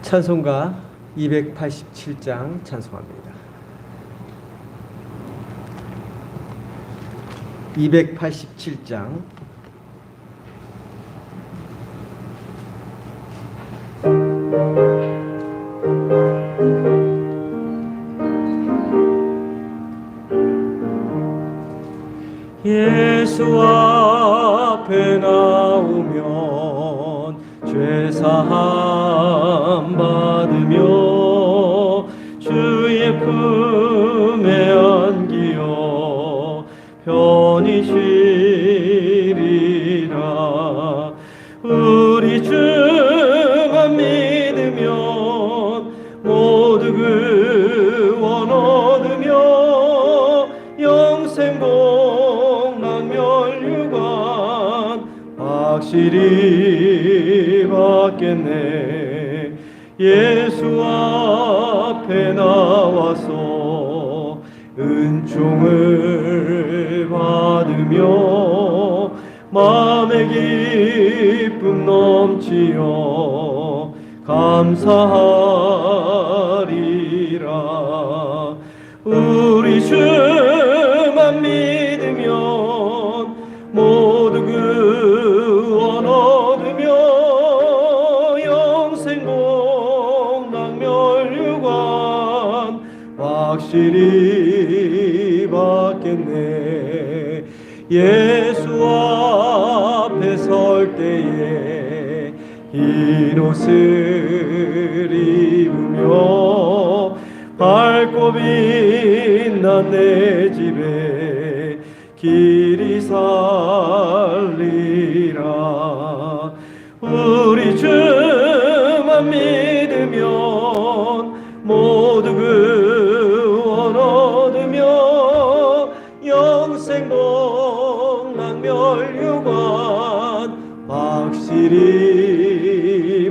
찬송가 287장 찬송합니다. 287장 예수 앞에 나오면 죄사함 받으며 주의 품에 안기어 편히 쉬리라. 우리 주만 믿으면 모두 구원 얻으며 영생 복락멸류관 확실히 받겠네. 예수 앞에 나와서 은총을 받으며 마음의 기쁨 넘치어 감사하리라. 우리 주만 믿으면 모두 구원 얻으며 영생 복락멸류관 확실히 받겠네. 예수 앞에 설 때에 흰 옷을 입으며 밝고 빛난 내 집에 길이 살리라. 우리 주만 믿으면 모두 구원 얻으며 영생 복락멸류관 확실히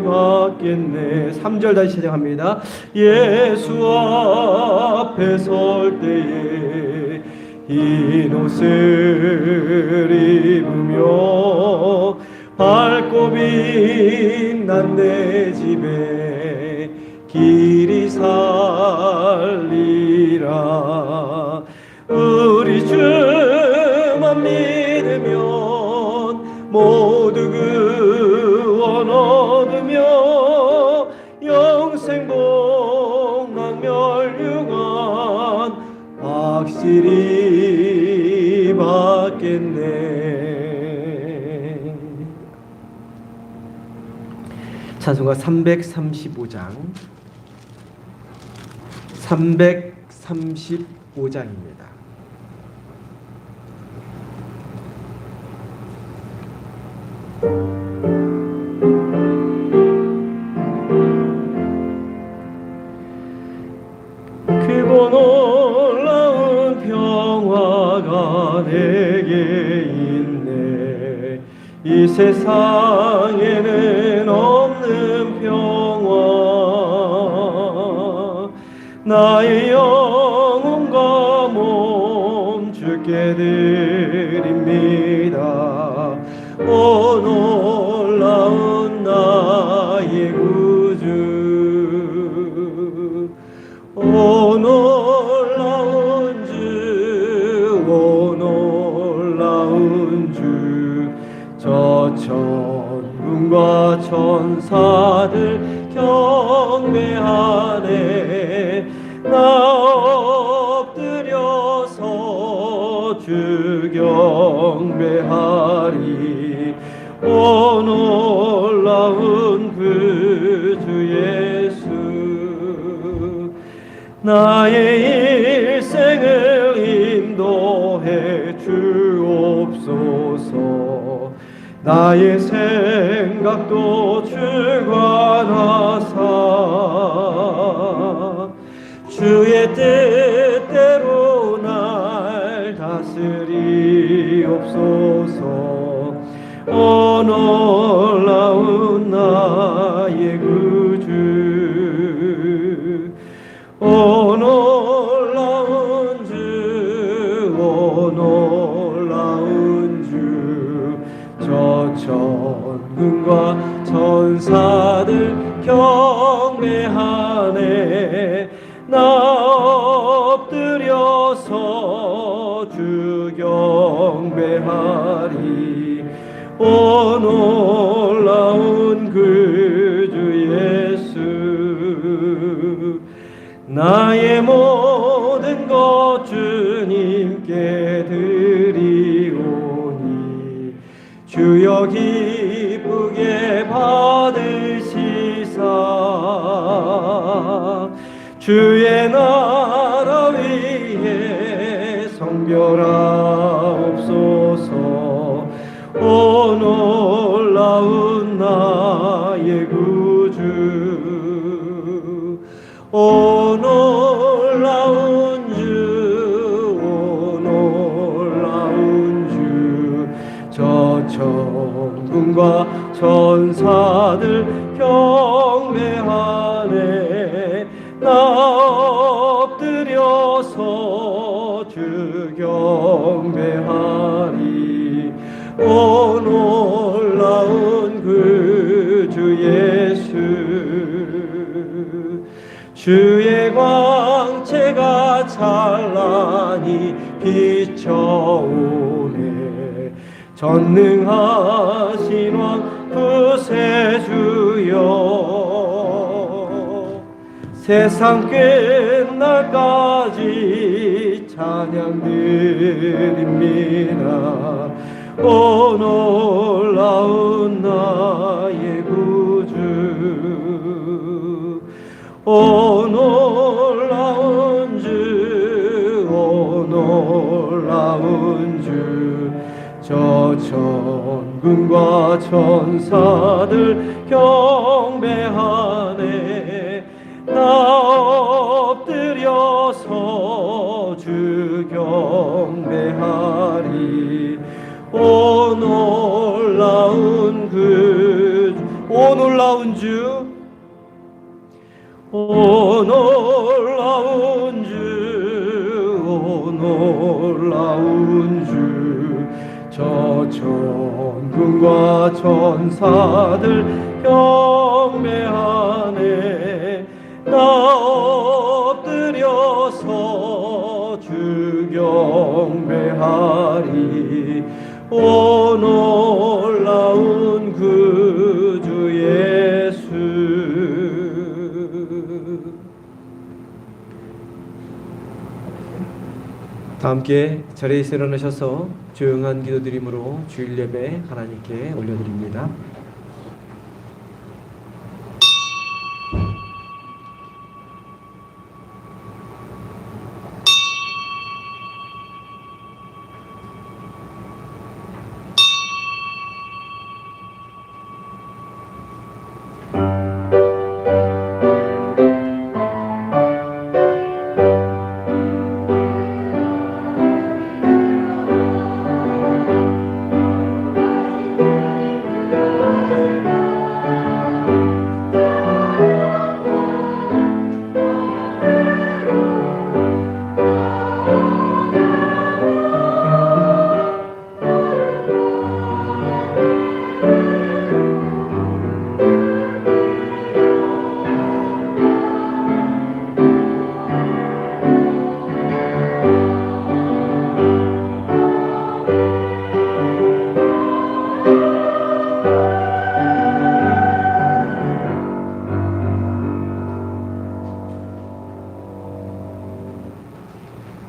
받겠네. 3절 다시 시작합니다. 예수 앞에 설 때에 흰 옷을 입으며 밝고 빛난 내 집에 길이 살리라. 우리 주만 믿으면 모두 구원 얻으며 영생 복락멸류관 확실히 받겠네. 찬송가 335장 335장입니다. 크고 놀라운 평화가 내게 있네. 이 세상에는 없는 평화. 나의 영혼과 몸 주께 드립니다. 오 놀라운 나의 구주. 오 놀라운 주, 오 놀라운 주. 저 천군과 천사들 경배하네. 나 엎드려서 주 경배하리. 오 놀라운 구주 예수. 나의 일생을 인도해 주옵소서. 나의 생각도 주관하사 주의 뜻대로 날 다스리옵소서. 오 놀라운 나의 구주. 오 놀라운 주, 오 놀라운 주. 저 천군과 천사들 경 경배하네. 나 엎드려서 주 경배하리. 오 놀라운 그 주 예수, 나의 모든 것 주님께 드리오니 주여 기쁘게 받으시사 주의 나라 위에 성별하옵소서. 오 놀라운 나의 구주, 오 놀라운 주, 오 놀라운 주. 저 천군과 천사들 경배하네. 나 엎드려서 주 경배하리. 오 놀라운 그 주 예수, 주의 광채가 찬란히 비춰오네. 전능하신 왕 구세주여, 세상 끝날까지 찬양 드립니다. 오 놀라운 나의 구주, 오 놀라운 주, 오 놀라운 주. 저 천군과 천사들 경배하네. 나 엎드려서 주 경배하리. 오 놀라운 그, 오 놀라운 주, 오 놀라운 주, 오 놀라운 주. 저 천군과 천사들 경배하네. 나 엎드려서 주 경배하리. 오 놀라운 그 주 예수. 다 함께 자리에서 일어나셔서 조용한 기도드림으로 주일 예배 하나님께 올려드립니다.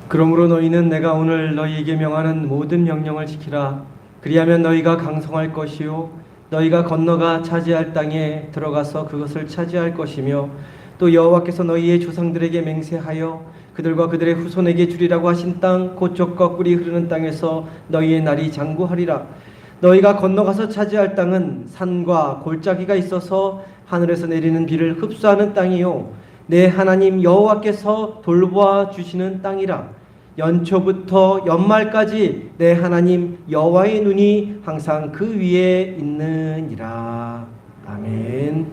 그러므로 너희는 내가 오늘 너희에게 명하는 모든 명령을 지키라. 그리하면 너희가 강성할 것이요 너희가 건너가 차지할 땅에 들어가서 그것을 차지할 것이며, 또 여호와께서 너희의 조상들에게 맹세하여 그들과 그들의 후손에게 주리라고 하신 땅 곧 젖과 꿀이 흐르는 땅에서 너희의 날이 장구하리라. 너희가 건너가서 차지할 땅은 산과 골짜기가 있어서 하늘에서 내리는 비를 흡수하는 땅이요 내 하나님 여호와께서 돌보아 주시는 땅이라. 연초부터 연말까지 내 하나님 여호와의 눈이 항상 그 위에 있느니라. 아멘.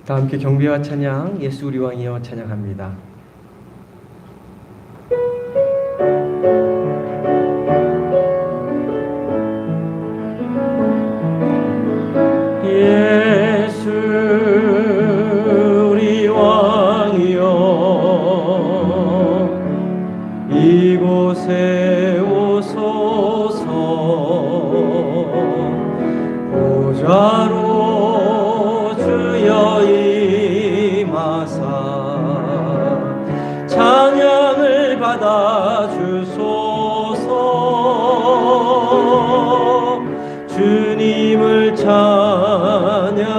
다 함께 경배와 찬양, 예수 우리 왕이여 찬양합니다. 예수 우리 왕이여 이곳에 오소서 보좌로 주여 임하사 찬양을 받아 주소서 주님을 찬양하오니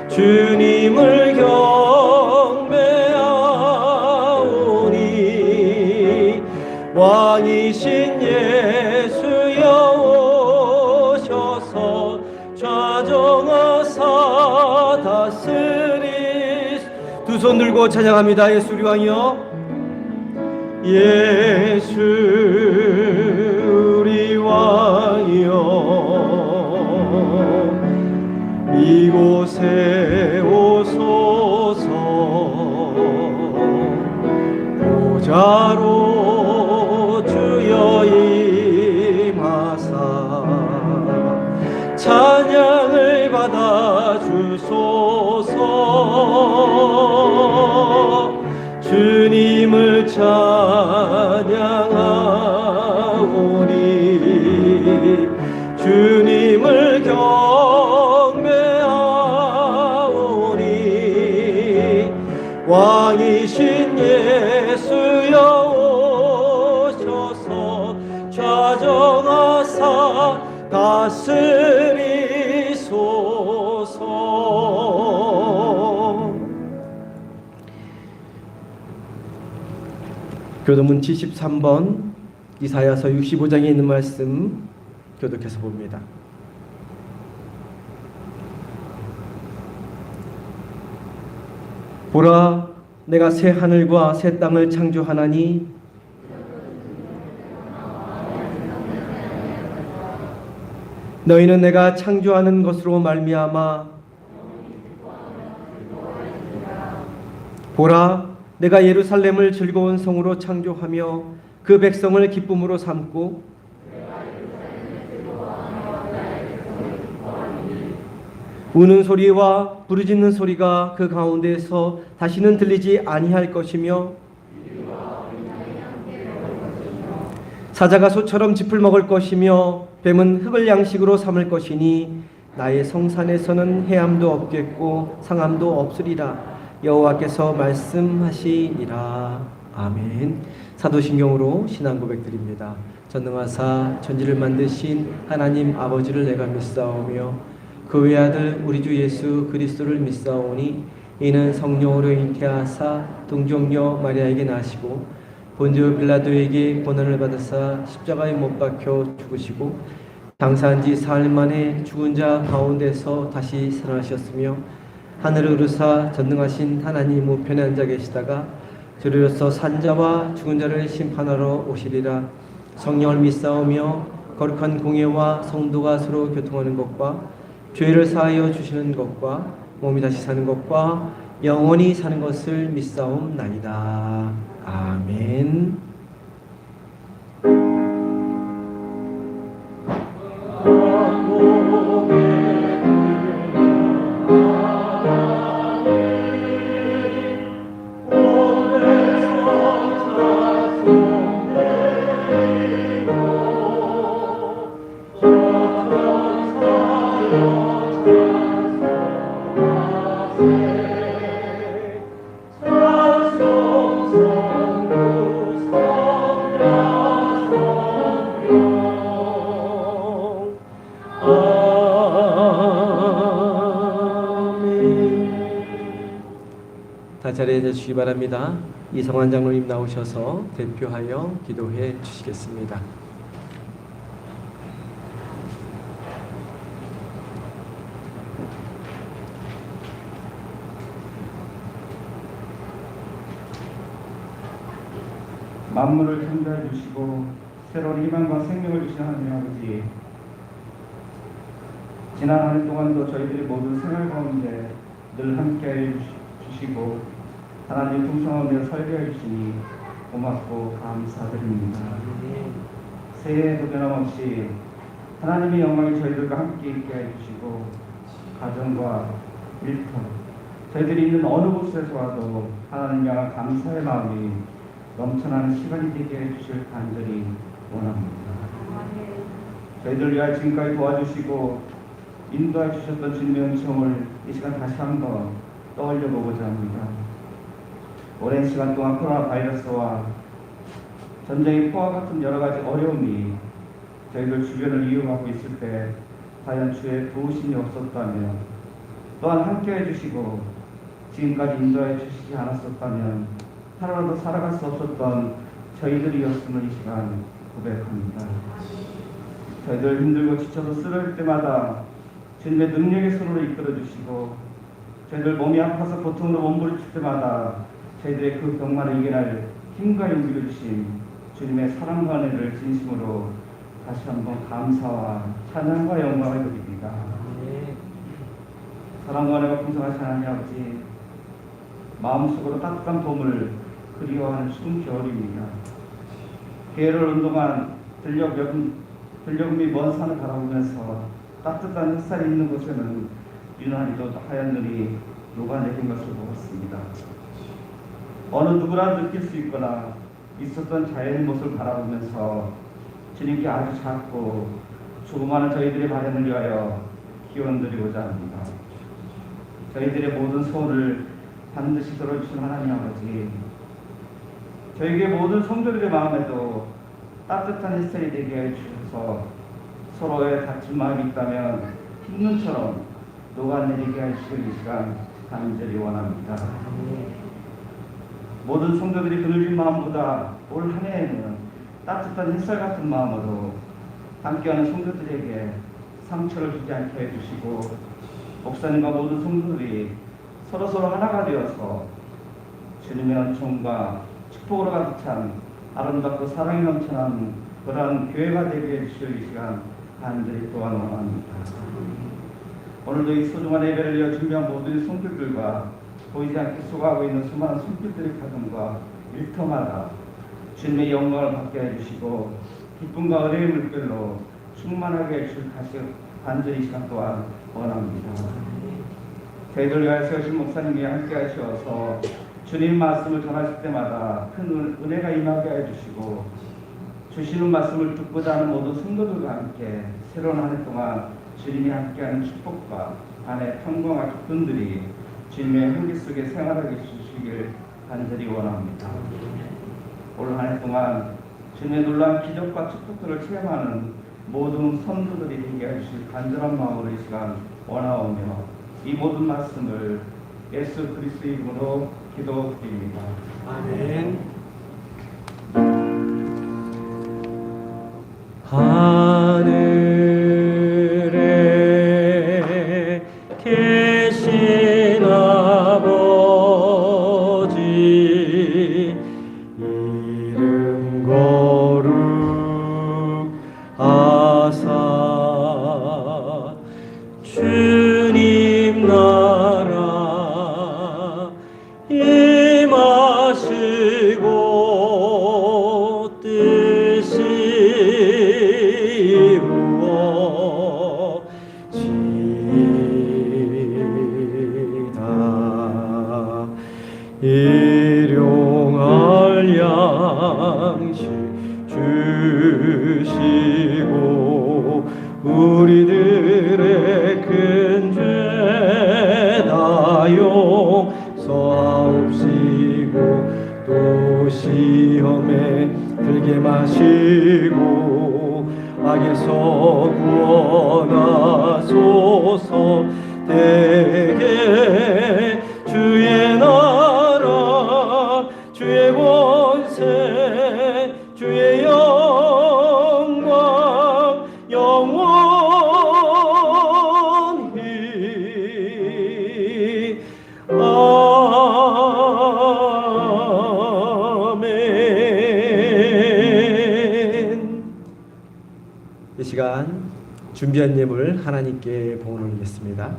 주님을 경배하오니 왕이신 예수여 오셔서 좌정하사 다스리 두 손 들고 찬양합니다. 예수 우리 왕이여 예수 우리 왕이여 이곳에 오소서 보좌로 주여 임하사 찬양을 받아 주소서 주님을 찬양하오니 주님을 경배하오니 왕이신 예수여 오셔서 좌정하사 다스리소서. 교도문 73번 이사야서 65장에 있는 말씀 교독해서 봅니다. 보라, 내가 새 하늘과 새 땅을 창조하나니 너희는 내가 창조하는 것으로 말미암아 보라, 내가 예루살렘을 즐거운 성으로 창조하며 그 백성을 기쁨으로 삼고 우는 소리와 부르짖는 소리가 그 가운데에서 다시는 들리지 아니할 것이며 사자가 소처럼 짚을 먹을 것이며 뱀은 흙을 양식으로 삼을 것이니 나의 성산에서는 해함도 없겠고 상함도 없으리라. 여호와께서 말씀하시니라. 아멘. 사도신경으로 신앙 고백드립니다. 전능하사 천지를 만드신 하나님 아버지를 내가 믿사오며 그 외아들 우리 주 예수 그리스도를 믿사오니 이는 성령으로 잉태하사 동정녀 마리아에게 나시고 본디오 빌라도에게 고난을 받으사 십자가에 못 박혀 죽으시고 장사한 지 사흘 만에 죽은 자 가운데서 다시 살아나셨으며 하늘을 오르사 전능하신 하나님 우편에 앉아 계시다가 저리로서 산자와 죽은 자를 심판하러 오시리라. 성령을 믿사오며 거룩한 공예와 성도가 서로 교통하는 것과 죄를 사하여 주시는 것과 몸이 다시 사는 것과 영원히 사는 것을 믿사옵나이다. 아멘. 다 자리에 앉으시기 바랍니다. 이성환 장로님 나오셔서 대표하여 기도해 주시겠습니다. 만물을 창조해 주시고 새로운 희망과 생명을 주시는 하나님 아버지, 지난 한 해 동안도 저희들이 모든 생활 가운데 늘 함께해 주시고 하나님 풍성하며 설계해 주시니 고맙고 감사드립니다. 새해에도 변함없이 하나님의 영광이 저희들과 함께 있게 해주시고 가정과 일터 저희들이 있는 어느 곳에서 와도 하나님 향한 감사의 마음이 넘쳐나는 시간이 되게 해주실 간절히 원합니다. 저희들 위하여 지금까지 도와주시고 인도해 주셨던 주님의 은총을 이 시간 다시 한번 떠올려 보고자 합니다. 오랜 시간 동안 코로나 바이러스와 전쟁의 포화 같은 여러 가지 어려움이 저희들 주변을 이용하고 있을 때 과연 주의 도우심이 없었다면, 또한 함께 해주시고 지금까지 인도해 주시지 않았었다면 하루라도 살아갈 수 없었던 저희들이었음을 이 시간 고백합니다. 저희들 힘들고 지쳐서 쓰러질 때마다 주님의 능력의 손으로 이끌어 주시고, 저희들 몸이 아파서 고통으로 몸부림칠 때마다 저희들의 그 병만을 이겨낼 힘과 용기를 주신 주님의 사랑과 은혜를 진심으로 다시 한번 감사와 찬양과 영광을 드립니다. 사랑과 은혜가 풍성하신 하나님 아버지, 마음속으로 따뜻한 봄을 그리워하는 추운 겨울입니다. 계절을 운동한 들녘이 먼 산을 바라보면서 따뜻한 햇살이 있는 곳에는 유난히도 하얀 눈이 녹아내린 것을 보았습니다. 어느 누구나 느낄 수 있거나 있었던 자연의 모습을 바라보면서 주님께 아주 작고 조그마한 저희들의 바람을 위하여 기원드리고자 합니다. 저희들의 모든 소원을 반드시 들어주신 하나님 아버지, 저에게 모든 성도들의 마음에도 따뜻한 햇살이 되게 해주셔서 서로의 다친 마음이 있다면 흰눈처럼 녹아내리게 하시길 이 시간 간절히 원합니다. 모든 성도들이 그늘진 마음보다 올 한 해에는 따뜻한 햇살 같은 마음으로 함께하는 성도들에게 상처를 주지 않게 해주시고, 목사님과 모든 성도들이 서로서로 하나가 되어서 주님의 은총과 축복으로 가득 찬 아름답고 사랑이 넘쳐나는 그러한 교회가 되게 해주실 이 시간 간절히 또한 원합니다. 오늘도 이 소중한 예배를 위해 준비한 모든 손길들과 보이지 않게 쏘가고 있는 수많은 손길들의 가정과 일터마다 주님의 영광을 받게 해주시고 기쁨과 은혜의 물결로 충만하게 해주실 다시 간절히 이 시간 또한 원합니다. 저희들 위하여 세우신 목사님이 함께 하셔서 주님 말씀을 전하실 때마다 큰 은혜가 임하게 해주시고, 주시는 말씀을 듣고자 하는 모든 성도들과 함께 새로운 한 해 동안 주님이 함께하는 축복과 안에 평강과 기쁨들이 주님의 향기 속에 생활하게 해주시길 간절히 원합니다. 올 한 해 동안 주님의 놀라운 기적과 축복들을 체험하는 모든 성도들이 되게 해주실 간절한 마음으로 이 시간 원하오며, 이 모든 말씀을 예수 그리스도의 이름으로 기도드립니다. 아멘. 하늘에 계신 아버지, 이름 거룩하사 주님 나라 임하시고 뜻이 이루어지이다. 일용할 양식 주시고 우리들의 큰 죄 다 용서하옵시고 또 시험에 들게 마시고 악에서 구원하소서. 대개 주의 나라 주의 권세 주의 영광 영원히 아멘. 이 시간 준비한 예물 하나님께 봉헌 올리겠습니다.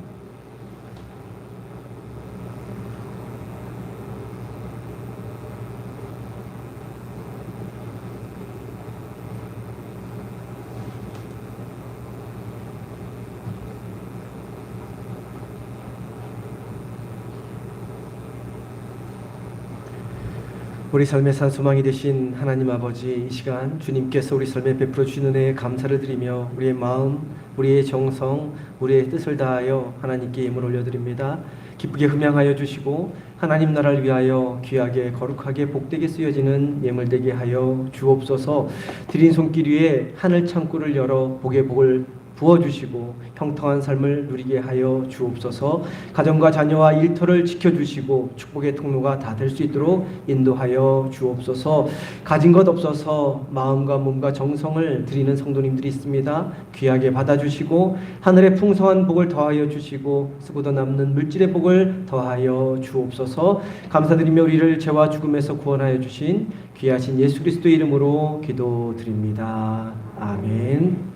우리 삶의 산소망이 되신 하나님 아버지, 이 시간 주님께서 우리 삶에 베풀어 주시는 은혜에 감사를 드리며 우리의 마음, 우리의 정성, 우리의 뜻을 다하여 하나님께 예물 올려드립니다. 기쁘게 흠양하여 주시고 하나님 나라를 위하여 귀하게 거룩하게 복되게 쓰여지는 예물 되게 하여 주옵소서. 드린 손길 위에 하늘 창구를 열어 복의 복을 부어주시고 평통한 삶을 누리게 하여 주옵소서. 가정과 자녀와 일터를 지켜주시고 축복의 통로가 다 될 수 있도록 인도하여 주옵소서. 가진 것 없어서 마음과 몸과 정성을 드리는 성도님들이 있습니다. 귀하게 받아주시고 하늘의 풍성한 복을 더하여 주시고 쓰고도 남는 물질의 복을 더하여 주옵소서. 감사드리며 우리를 죄와 죽음에서 구원하여 주신 귀하신 예수 그리스도의 이름으로 기도드립니다. 아멘.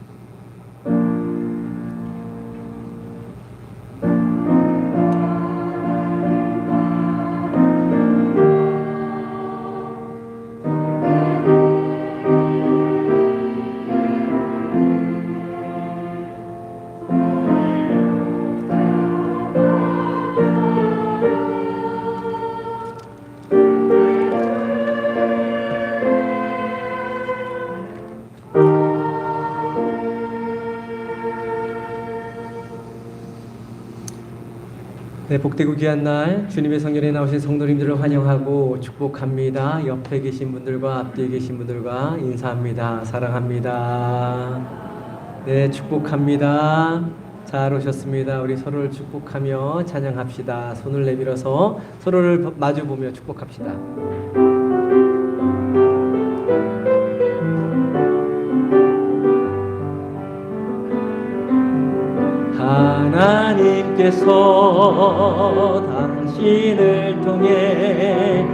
네, 복되고 귀한 날 주님의 성전에 나오신 성도님들을 환영하고 축복합니다. 옆에 계신 분들과 앞뒤에 계신 분들과 인사합니다. 사랑합니다. 네, 축복합니다. 잘 오셨습니다. 우리 서로를 축복하며 찬양합시다. 손을 내밀어서 서로를 마주보며 축복합시다. 하나님께서 당신을 통해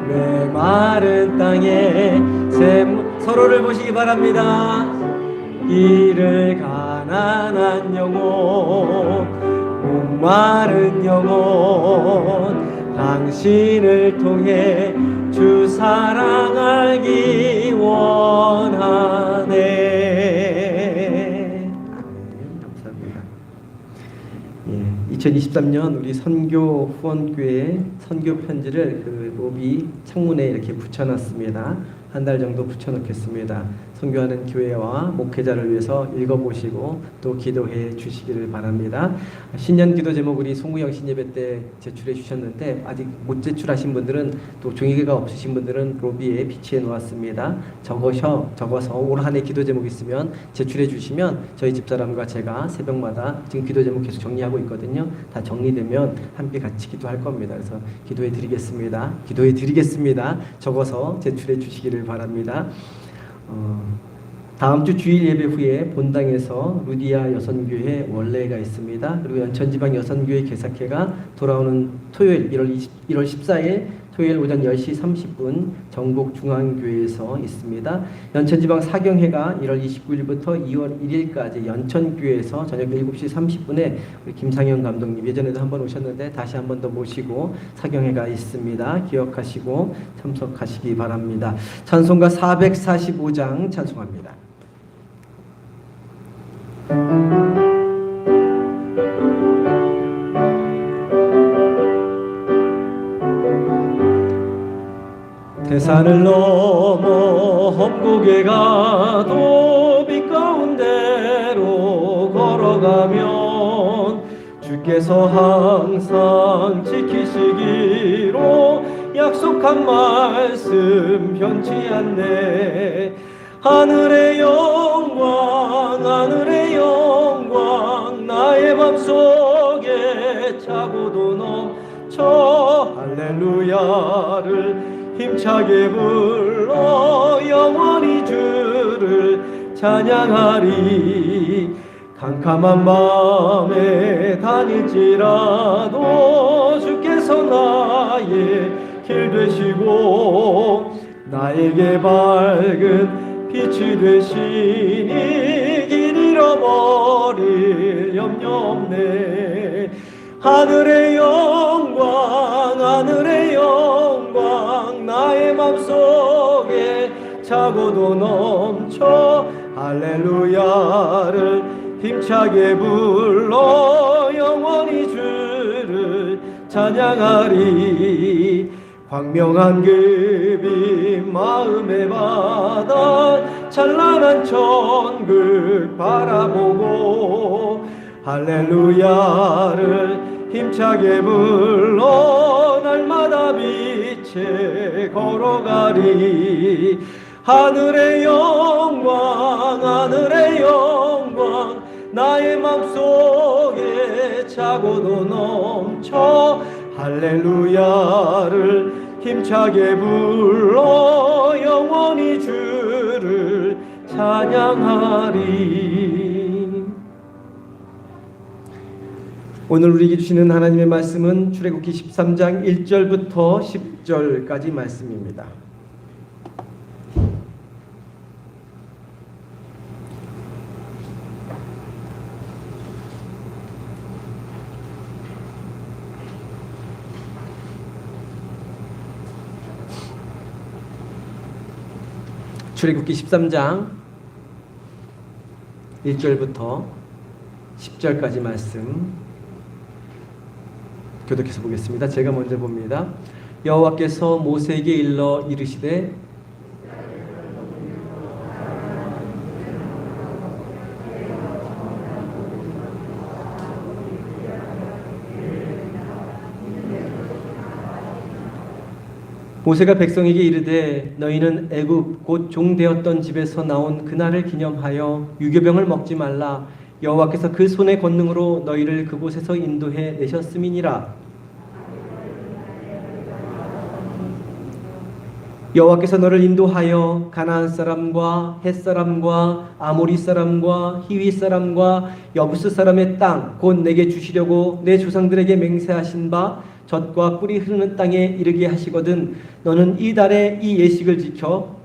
메마른 땅에 서로를 보시기 바랍니다. 이를 가난한 영혼 목마른 영혼 당신을 통해 주 사랑 알기 원하네. 감사합니다. 2023년 우리 선교 후원교회 선교 편지를 그 로비 창문에 이렇게 붙여놨습니다. 한 달 정도 붙여놓겠습니다. 선교하는 교회와 목회자를 위해서 읽어보시고 또 기도해 주시기를 바랍니다. 신년 기도 제목 우리 송구영 신예배 때 제출해 주셨는데 아직 못 제출하신 분들은 또 종이가 없으신 분들은 로비에 비치해 놓았습니다. 적어서 올 한 해 기도 제목 있으면 제출해 주시면 저희 집사람과 제가 새벽마다 지금 기도 제목 계속 정리하고 있거든요. 다 정리되면 함께 같이 기도할 겁니다. 그래서 기도해 드리겠습니다. 적어서 제출해 주시기를 바랍니다. 다음 주 주일 예배 후에 본당에서 루디아 여선교회 원례가 있습니다. 그리고 연천지방 여선교회 개사회가 돌아오는 토요일 1월 14일 토요일 오전 10시 30분 전국중앙교회에서 있습니다. 연천지방 사경회가 1월 29일부터 2월 1일까지 연천교회에서 저녁 7시 30분에 우리 김상현 감독님 예전에도 한번 오셨는데 다시 한 번 더 모시고 사경회가 있습니다. 기억하시고 참석하시기 바랍니다. 찬송가 445장 찬송합니다. 대산을 넘어 험곡에 가도 빛 가운데로 걸어가면 주께서 항상 지키시기로 약속한 말씀 변치 않네. 하늘의 영광 나의 맘속에 차고도 넘쳐 할렐루야를 힘차게 불러 영원히 주를 찬양하리. 캄캄한 밤에 다닐지라도 주께서 나의 길 되시고 나에게 밝은 빛이 되시니 길 잃어버 염려 없네. 하늘의 영광 하늘의 영광 나의 맘속에 차고도 넘쳐 할렐루야를 힘차게 불러 영원히 주를 찬양하리. 광명한 그빛 마음에 받아 찬란한 천국 바라보고 할렐루야를 힘차게 불러 날마다 빛에 걸어가리. 하늘의 영광 하늘의 영광 나의 맘속에 차고도 넘쳐 할렐루야를 힘차게 불러 영원히 주를 찬양하리. 오늘 우리에게 주시는 하나님의 말씀은 출애굽기 13장 1절부터 10절까지 말씀입니다. 출애굽기 13장 1절부터 10절까지 말씀 교독해서 보겠습니다. 제가 먼저 봅니다. 여호와께서 모세에게 일러 이르시되 모세가 백성에게 이르되 너희는 애굽 곧 종되었던 집에서 나온 그날을 기념하여 유교병을 먹지 말라. 여호와께서 그 손의 권능으로 너희를 그곳에서 인도해 내셨음이니라. 여호와께서 너를 인도하여 가나안 사람과 헷 사람과 아모리 사람과 히위 사람과 여부스 사람의 땅 곧 내게 주시려고 내 조상들에게 맹세하신 바 젖과 꿀이 흐르는 땅에 이르게 하시거든 너는 이 달에 이 예식을 지켜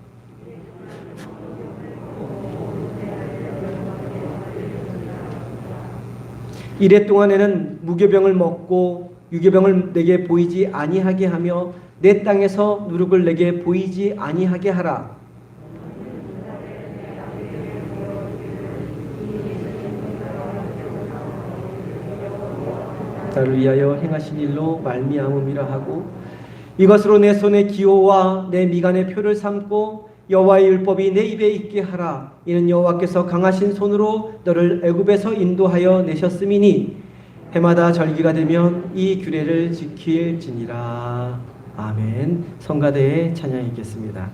이래 동안에는 무교병을 먹고 유교병을 내게 보이지 아니하게 하며 내 땅에서 누룩을 내게 보이지 아니하게 하라. 나를 위하여 행하신 일로 말미암음이라 하고 이것으로 내 손의 기호와 내 미간의 표를 삼고 여호와의 율법이 내 입에 있게 하라. 이는 여호와께서 강하신 손으로 너를 애굽에서 인도하여 내셨음이니 해마다 절기가 되면 이 규례를 지킬지니라. 아멘. 성가대의 찬양이 있겠습니다.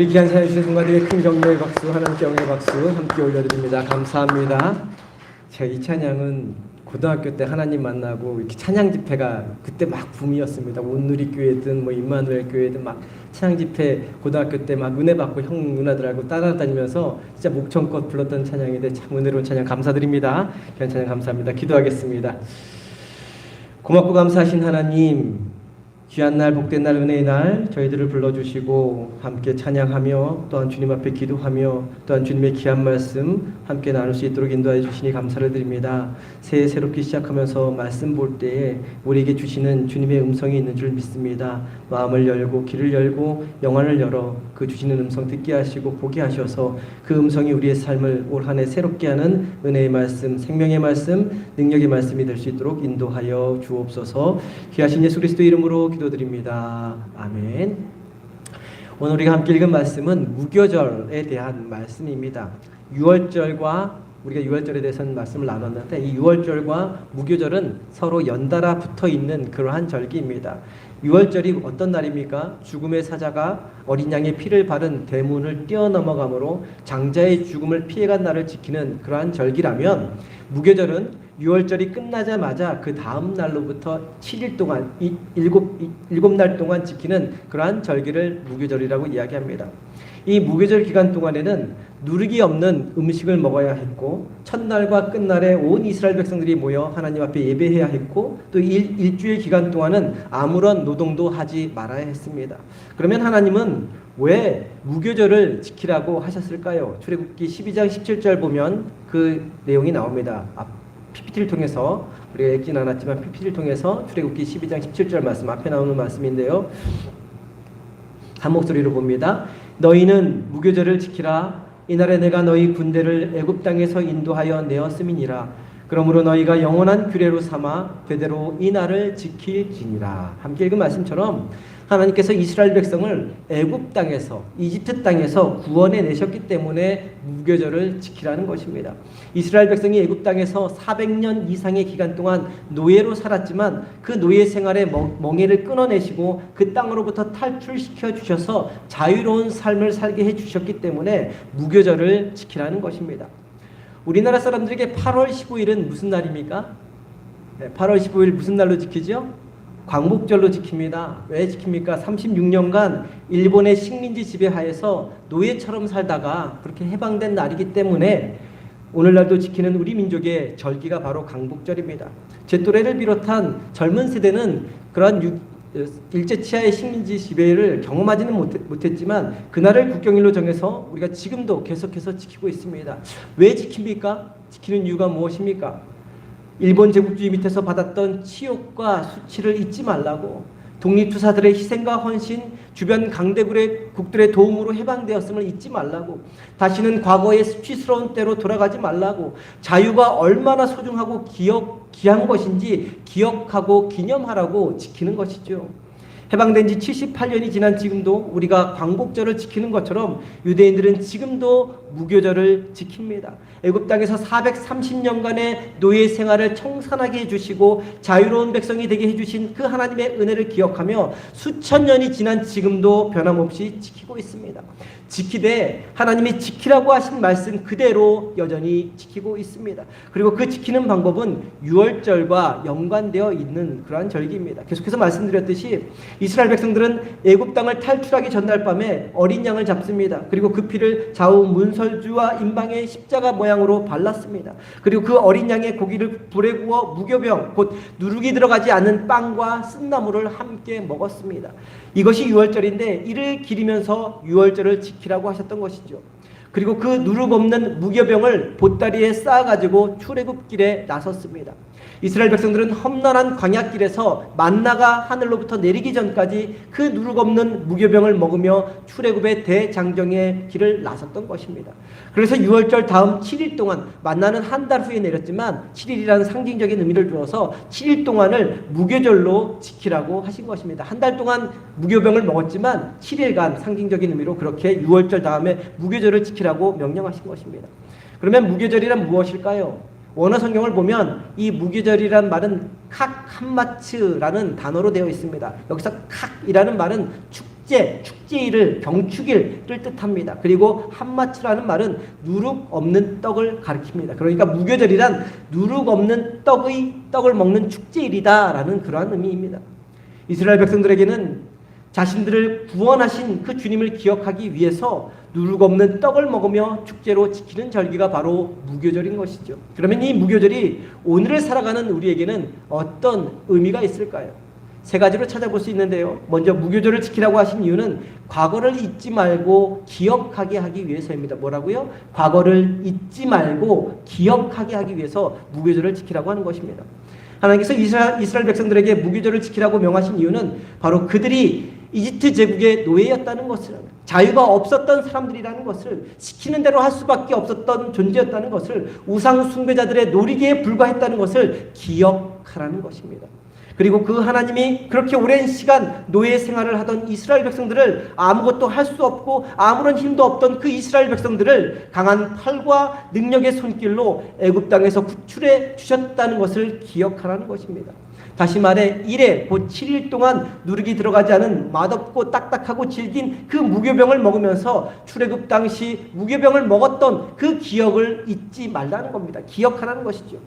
귀한 사연 주신 성가들의 큰 격려의 박수, 하나님께 영의 박수 함께 올려드립니다. 감사합니다. 제가 이 찬양은 고등학교 때 하나님 만나고 이렇게 찬양 집회가 그때 막 붐이었습니다. 온누리 교회든 뭐 임마누엘 교회든 막 찬양 집회 고등학교 때 막 은혜 받고 형 누나들하고 따라다니면서 진짜 목청껏 불렀던 찬양인데 참 은혜로운 찬양 감사드립니다. 귀한 찬양 감사합니다. 기도하겠습니다. 고맙고 감사하신 하나님, 귀한 날 복된 날 은혜의 날 저희들을 불러주시고 함께 찬양하며 또한 주님 앞에 기도하며 또한 주님의 귀한 말씀 함께 나눌 수 있도록 인도해 주시니 감사를 드립니다. 새해 새롭게 시작하면서 말씀 볼 때에 우리에게 주시는 주님의 음성이 있는 줄 믿습니다. 마음을 열고 귀를 열고 영안을 열어 그 주시는 음성 듣게 하시고 보게 하셔서 그 음성이 우리의 삶을 올 한 해 새롭게 하는 은혜의 말씀, 생명의 말씀, 능력의 말씀이 될 수 있도록 인도하여 주옵소서. 귀하신 예수 그리스도 이름으로 기도드립니다. 아멘. 오늘 우리가 함께 읽은 말씀은 무교절에 대한 말씀입니다. 유월절과 우리가 유월절에 대해서는 말씀을 나눴는데 이 유월절과 무교절은 서로 연달아 붙어 있는 그러한 절기입니다. 유월절이 어떤 날입니까? 죽음의 사자가 어린 양의 피를 바른 대문을 뛰어넘어가므로 장자의 죽음을 피해간 날을 지키는 그러한 절기라면 무교절은 유월절이 끝나자마자 그 다음 날로부터 7일 동안 일곱 날 동안 지키는 그러한 절기를 무교절이라고 이야기합니다. 이 무교절 기간 동안에는 누룩이 없는 음식을 먹어야 했고 첫날과 끝날에 온 이스라엘 백성들이 모여 하나님 앞에 예배해야 했고 또 일주일 기간 동안은 아무런 노동도 하지 말아야 했습니다. 그러면 하나님은 왜 무교절을 지키라고 하셨을까요? 출애굽기 12장 17절 보면 그 내용이 나옵니다. PPT를 통해서 우리가 읽진 않았지만 PPT를 통해서 출애굽기 12장 17절 말씀 앞에 나오는 말씀인데요. 한 목소리로 봅니다. 너희는 무교절을 지키라. 이날에 내가 너희 군대를 애굽 땅에서 인도하여 내었음이니라. 그러므로 너희가 영원한 규례로 삼아 되대로 이 날을 지킬지니라. 함께 읽은 말씀처럼 하나님께서 이스라엘 백성을 애굽 땅에서 이집트 땅에서 구원해 내셨기 때문에 무교절을 지키라는 것입니다. 이스라엘 백성이 애굽 땅에서 400년 이상의 기간 동안 노예로 살았지만 그 노예 생활의 멍에를 끊어내시고 그 땅으로부터 탈출시켜 주셔서 자유로운 삶을 살게 해 주셨기 때문에 무교절을 지키라는 것입니다. 우리나라 사람들에게 8월 15일은 무슨 날입니까? 8월 15일 무슨 날로 지키죠? 광복절로 지킵니다. 왜 지킵니까? 36년간 일본의 식민지 지배하에서 노예처럼 살다가 그렇게 해방된 날이기 때문에 오늘날도 지키는 우리 민족의 절기가 바로 광복절입니다. 제 또래를 비롯한 젊은 세대는 그러한 일제치하의 식민지 지배를 경험하지는 못했지만 그날을 국경일로 정해서 우리가 지금도 계속해서 지키고 있습니다. 왜 지킵니까? 지키는 이유가 무엇입니까? 일본 제국주의 밑에서 받았던 치욕과 수치를 잊지 말라고, 독립투사들의 희생과 헌신, 주변 강대국들의 도움으로 해방되었음을 잊지 말라고, 다시는 과거의 수치스러운 때로 돌아가지 말라고, 자유가 얼마나 소중하고 귀한 것인지 기억하고 기념하라고 지키는 것이죠. 해방된 지 78년이 지난 지금도 우리가 광복절을 지키는 것처럼 유대인들은 지금도 무교절을 지킵니다. 애굽 땅에서 430년간의 노예 생활을 청산하게 해주시고 자유로운 백성이 되게 해주신 그 하나님의 은혜를 기억하며 수천 년이 지난 지금도 변함없이 지키고 있습니다. 지키되 하나님이 지키라고 하신 말씀 그대로 여전히 지키고 있습니다. 그리고 그 지키는 방법은 유월절과 연관되어 있는 그러한 절기입니다. 계속해서 말씀드렸듯이 이스라엘 백성들은 애굽 땅을 탈출하기 전날 밤에 어린 양을 잡습니다. 그리고 그 피를 좌우 문설주와 임방의 십자가 모양으로 발랐습니다. 그리고 그 어린 양의 고기를 불에 구워 무교병, 곧 누룩이 들어가지 않은 빵과 쓴나물을 함께 먹었습니다. 이것이 유월절인데 이를 기리면서 유월절을 지키라고 하셨던 것이죠. 그리고 그 누룩 없는 무교병을 보따리에 쌓아가지고 출애굽길에 나섰습니다. 이스라엘 백성들은 험난한 광야길에서 만나가 하늘로부터 내리기 전까지 그 누룩 없는 무교병을 먹으며 출애굽의 대장정의 길을 나섰던 것입니다. 그래서 유월절 다음 7일 동안 만나는 한 달 후에 내렸지만 7일이라는 상징적인 의미를 두어서 7일 동안을 무교절로 지키라고 하신 것입니다. 한 달 동안 무교병을 먹었지만 7일간 상징적인 의미로 그렇게 유월절 다음에 무교절을 지키라고 명령하신 것입니다. 그러면 무교절이란 무엇일까요? 원어 성경을 보면 이 무교절이란 말은 칵함마츠라는 단어로 되어 있습니다. 여기서 칵이라는 말은 축제 축제일을 병축일을 뜻합니다. 그리고 한마츠라는 말은 누룩 없는 떡을 가리킵니다. 그러니까 무교절이란 누룩 없는 떡을 먹는 축제일이다라는 그러한 의미입니다. 이스라엘 백성들에게는 자신들을 구원하신 그 주님을 기억하기 위해서 누룩 없는 떡을 먹으며 축제로 지키는 절기가 바로 무교절인 것이죠. 그러면 이 무교절이 오늘을 살아가는 우리에게는 어떤 의미가 있을까요? 세 가지로 찾아볼 수 있는데요. 먼저 무교절을 지키라고 하신 이유는 과거를 잊지 말고 기억하게 하기 위해서입니다. 뭐라고요? 과거를 잊지 말고 기억하게 하기 위해서 무교절을 지키라고 하는 것입니다. 하나님께서 이스라엘 백성들에게 무교절을 지키라고 명하신 이유는 바로 그들이 이집트 제국의 노예였다는 것을, 자유가 없었던 사람들이라는 것을, 시키는 대로 할 수밖에 없었던 존재였다는 것을, 우상 숭배자들의 놀이기에 불과했다는 것을 기억하라는 것입니다. 그리고 그 하나님이 그렇게 오랜 시간 노예 생활을 하던 이스라엘 백성들을, 아무것도 할 수 없고 아무런 힘도 없던 그 이스라엘 백성들을 강한 팔과 능력의 손길로 애굽 땅에서 구출해 주셨다는 것을 기억하라는 것입니다. 다시 말해 1회 곧 7일 동안 누룩이 들어가지 않은 맛없고 딱딱하고 질긴 그 무교병을 먹으면서 출애굽 당시 무교병을 먹었던 그 기억을 잊지 말라는 겁니다. 기억하라는 것이죠.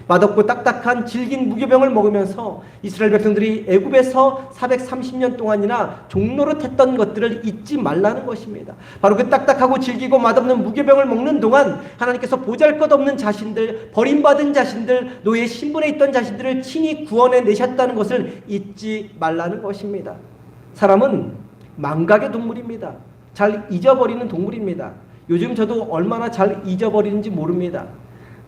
맛없고 딱딱한 질긴 무교병을 먹으면서 이스라엘 백성들이 애굽에서 430년 동안이나 종노릇했던 것들을 잊지 말라는 것입니다. 바로 그 딱딱하고 질기고 맛없는 무교병을 먹는 동안 하나님께서 보잘것없는 자신들, 버림받은 자신들, 노예 신분에 있던 자신들을 친히 구원해 내셨다는 것을 잊지 말라는 것입니다. 사람은 망각의 동물입니다. 잘 잊어버리는 동물입니다. 요즘 저도 얼마나 잘 잊어버리는지 모릅니다.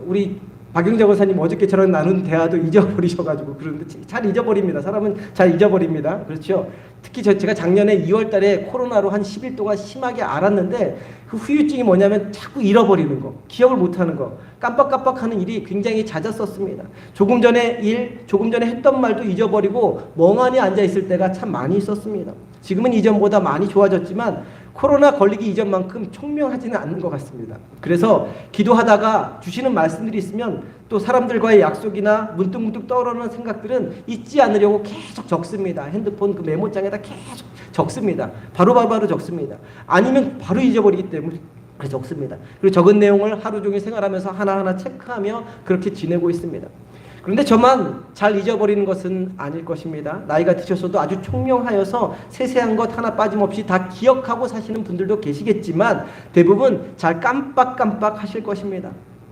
우리 박영자 권사님 어저께 저랑 나눈 대화도 잊어버리셔가지고 그러는데 잘 잊어버립니다. 사람은 잘 잊어버립니다. 그렇죠? 특히 제가 작년에 2월 달에 코로나로 한 10일 동안 심하게 앓았는데 그 후유증이 뭐냐면 자꾸 잃어버리는 거, 기억을 못하는 거, 깜빡깜빡하는 일이 굉장히 잦았었습니다. 조금 전에 했던 말도 잊어버리고 멍하니 앉아있을 때가 참 많이 있었습니다. 지금은 이전보다 많이 좋아졌지만 코로나 걸리기 이전만큼 총명하지는 않는 것 같습니다. 그래서 기도하다가 주시는 말씀들이 있으면 또 사람들과의 약속이나 문득문득 떠오르는 생각들은 잊지 않으려고 계속 적습니다. 핸드폰 그 메모장에다 계속 적습니다. 바로 적습니다. 아니면 바로 잊어버리기 때문에 적습니다. 그리고 적은 내용을 하루 종일 생활하면서 하나하나 체크하며 그렇게 지내고 있습니다. 그런데 저만 잘 잊어버리는 것은 아닐 것입니다. 나이가 드셨어도 아주 총명하여서 세세한 것 하나 빠짐없이 다 기억하고 사시는 분들도 계시겠지만 대부분 잘 깜빡깜빡 하실 것입니다.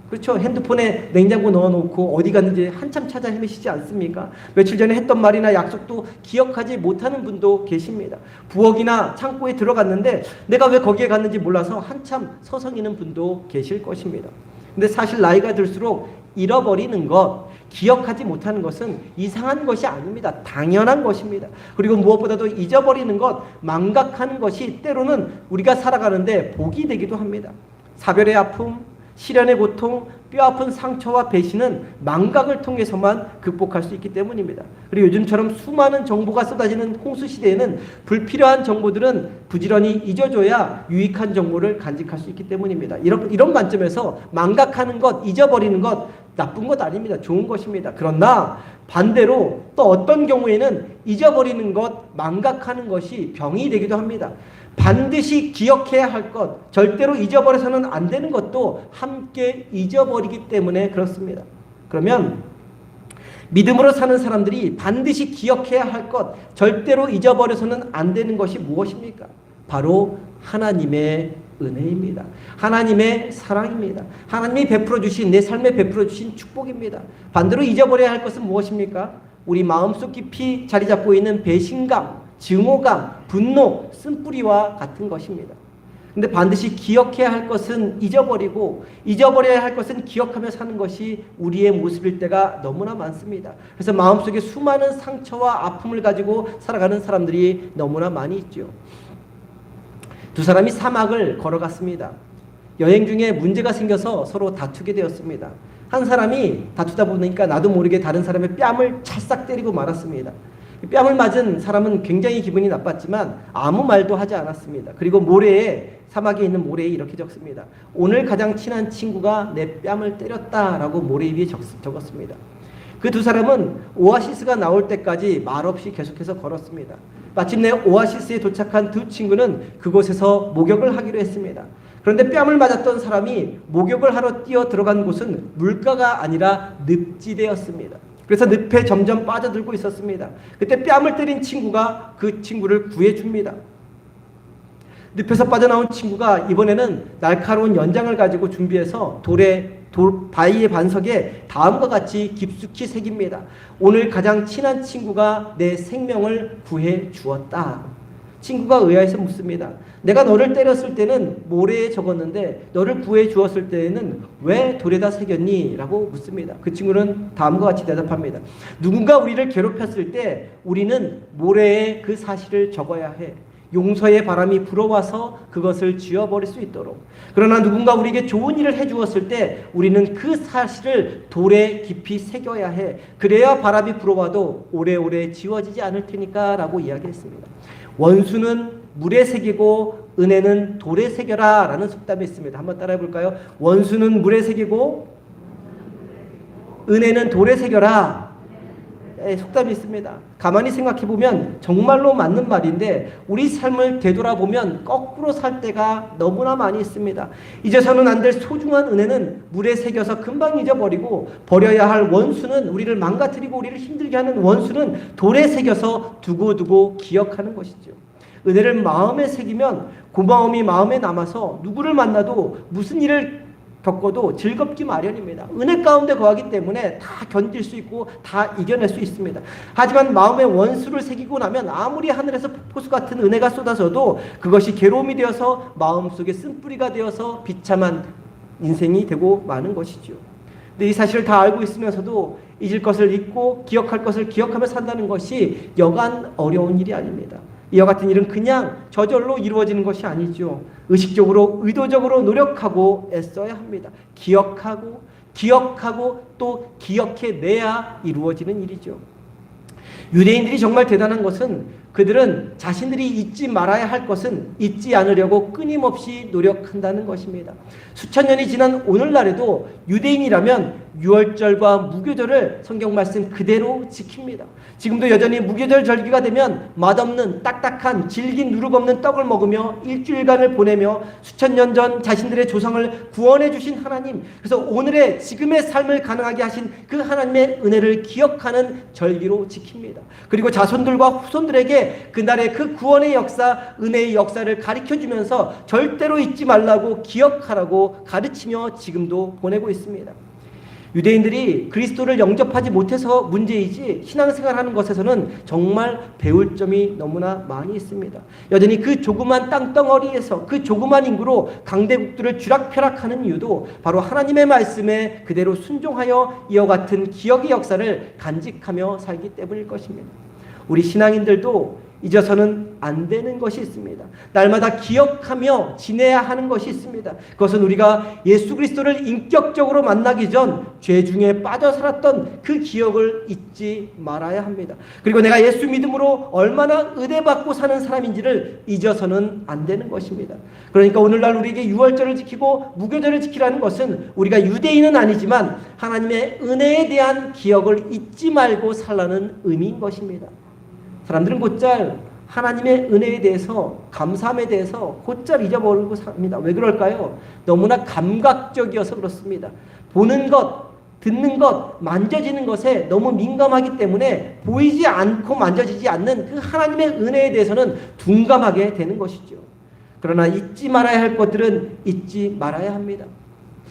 그렇죠? 핸드폰에 냉장고 넣어놓고 어디 갔는지 한참 찾아 헤매시지 않습니까? 며칠 전에 했던 말이나 약속도 기억하지 못하는 분도 계십니다. 부엌이나 창고에 들어갔는데 내가 왜 거기에 갔는지 몰라서 한참 서성이는 분도 계실 것입니다. 근데 사실 나이가 들수록 잃어버리는 것, 기억하지 못하는 것은 이상한 것이 아닙니다. 당연한 것입니다. 그리고 무엇보다도 잊어버리는 것, 망각하는 것이 때로는 우리가 살아가는데 복이 되기도 합니다. 사별의 아픔, 시련의 고통, 뼈아픈 상처와 배신은 망각을 통해서만 극복할 수 있기 때문입니다. 그리고 요즘처럼 수많은 정보가 쏟아지는 홍수시대에는 불필요한 정보들은 부지런히 잊어줘야 유익한 정보를 간직할 수 있기 때문입니다. 이런 관점에서 망각하는 것, 잊어버리는 것 나쁜 것 아닙니다. 좋은 것입니다. 그러나 반대로 또 어떤 경우에는 잊어버리는 것, 망각하는 것이 병이 되기도 합니다. 반드시 기억해야 할 것, 절대로 잊어버려서는 안 되는 것도 함께 잊어버리기 때문에 그렇습니다. 그러면 믿음으로 사는 사람들이 반드시 기억해야 할 것, 절대로 잊어버려서는 안 되는 것이 무엇입니까? 바로 하나님의 은혜입니다. 하나님의 사랑입니다. 하나님이 베풀어 주신, 내 삶에 베풀어 주신 축복입니다. 반대로 잊어버려야 할 것은 무엇입니까? 우리 마음속 깊이 자리 잡고 있는 배신감, 증오감, 분노, 쓴뿌리와 같은 것입니다. 근데 반드시 기억해야 할 것은 잊어버리고 잊어버려야 할 것은 기억하며 사는 것이 우리의 모습일 때가 너무나 많습니다. 그래서 마음속에 수많은 상처와 아픔을 가지고 살아가는 사람들이 너무나 많이 있죠. 두 사람이 사막을 걸어갔습니다. 여행 중에 문제가 생겨서 서로 다투게 되었습니다. 한 사람이 다투다 보니까 나도 모르게 다른 사람의 뺨을 찰싹 때리고 말았습니다. 뺨을 맞은 사람은 굉장히 기분이 나빴지만 아무 말도 하지 않았습니다. 그리고 사막에 있는 모래에 이렇게 적습니다. 오늘 가장 친한 친구가 내 뺨을 때렸다라고 모래 위에 적었습니다. 그 두 사람은 오아시스가 나올 때까지 말없이 계속해서 걸었습니다. 마침내 오아시스에 도착한 두 친구는 그곳에서 목욕을 하기로 했습니다. 그런데 뺨을 맞았던 사람이 목욕을 하러 뛰어 들어간 곳은 물가가 아니라 늪지대였습니다. 그래서 늪에 점점 빠져들고 있었습니다. 그때 뺨을 때린 친구가 그 친구를 구해줍니다. 늪에서 빠져나온 친구가 이번에는 날카로운 연장을 가지고 준비해서 바위의 반석에 다음과 같이 깊숙이 새깁니다. 오늘 가장 친한 친구가 내 생명을 구해 주었다. 친구가 의아해서 묻습니다. 내가 너를 때렸을 때는 모래에 적었는데 너를 구해 주었을 때에는 왜 돌에다 새겼니? 라고 묻습니다. 그 친구는 다음과 같이 대답합니다. 누군가 우리를 괴롭혔을 때 우리는 모래에 그 사실을 적어야 해. 용서의 바람이 불어와서 그것을 지워버릴 수 있도록. 그러나 누군가 우리에게 좋은 일을 해주었을 때 우리는 그 사실을 돌에 깊이 새겨야 해. 그래야 바람이 불어와도 오래오래 지워지지 않을 테니까 라고 이야기했습니다. 원수는 물에 새기고 은혜는 돌에 새겨라 라는 속담이 있습니다. 한번 따라해 볼까요? 원수는 물에 새기고 은혜는 돌에 새겨라. 속담이 있습니다. 가만히 생각해보면 정말로 맞는 말인데 우리 삶을 되돌아보면 거꾸로 살 때가 너무나 많이 있습니다. 잊어서는 안 될 소중한 은혜는 물에 새겨서 금방 잊어버리고 버려야 할 원수는 우리를 망가뜨리고 우리를 힘들게 하는 원수는 돌에 새겨서 두고두고 기억하는 것이죠. 은혜를 마음에 새기면 고마움이 마음에 남아서 누구를 만나도 무슨 일을 겪어도 즐겁기 마련입니다. 은혜 가운데 거하기 때문에 다 견딜 수 있고 다 이겨낼 수 있습니다. 하지만 마음에 원수를 새기고 나면 아무리 하늘에서 폭포수 같은 은혜가 쏟아져도 그것이 괴로움이 되어서 마음속에 쓴뿌리가 되어서 비참한 인생이 되고 마는 것이죠. 근데 이 사실을 다 알고 있으면서도 잊을 것을 잊고 기억할 것을 기억하며 산다는 것이 여간 어려운 일이 아닙니다. 이와 같은 일은 그냥 저절로 이루어지는 것이 아니죠. 의식적으로 의도적으로 노력하고 애써야 합니다. 기억하고 또 기억해내야 이루어지는 일이죠. 유대인들이 정말 대단한 것은 그들은 자신들이 잊지 말아야 할 것은 잊지 않으려고 끊임없이 노력한다는 것입니다. 수천 년이 지난 오늘날에도 유대인이라면 유월절과 무교절을 성경 말씀 그대로 지킵니다. 지금도 여전히 무교절 절기가 되면 맛없는 딱딱한 질긴 누룩 없는 떡을 먹으며 일주일간을 보내며 수천 년 전 자신들의 조상을 구원해 주신 하나님, 그래서 오늘의 지금의 삶을 가능하게 하신 그 하나님의 은혜를 기억하는 절기로 지킵니다. 그리고 자손들과 후손들에게 그날의 그 구원의 역사, 은혜의 역사를 가르쳐주면서 절대로 잊지 말라고 기억하라고 가르치며 지금도 보내고 있습니다. 유대인들이 그리스도를 영접하지 못해서 문제이지 신앙생활하는 것에서는 정말 배울 점이 너무나 많이 있습니다. 여전히 그 조그만 땅덩어리에서 그 조그만 인구로 강대국들을 쥐락펴락하는 이유도 바로 하나님의 말씀에 그대로 순종하여 이와 같은 기억의 역사를 간직하며 살기 때문일 것입니다. 우리 신앙인들도 잊어서는 안 되는 것이 있습니다. 날마다 기억하며 지내야 하는 것이 있습니다. 그것은 우리가 예수 그리스도를 인격적으로 만나기 전 죄 중에 빠져 살았던 그 기억을 잊지 말아야 합니다. 그리고 내가 예수 믿음으로 얼마나 은혜받고 사는 사람인지를 잊어서는 안 되는 것입니다. 그러니까 오늘날 우리에게 유월절을 지키고 무교절을 지키라는 것은 우리가 유대인은 아니지만 하나님의 은혜에 대한 기억을 잊지 말고 살라는 의미인 것입니다. 사람들은 곧잘 하나님의 은혜에 대해서, 감사함에 대해서 곧잘 잊어버리고 삽니다. 왜 그럴까요? 너무나 감각적이어서 그렇습니다. 보는 것, 듣는 것, 만져지는 것에 너무 민감하기 때문에 보이지 않고 만져지지 않는 그 하나님의 은혜에 대해서는 둔감하게 되는 것이죠. 그러나 잊지 말아야 할 것들은 잊지 말아야 합니다.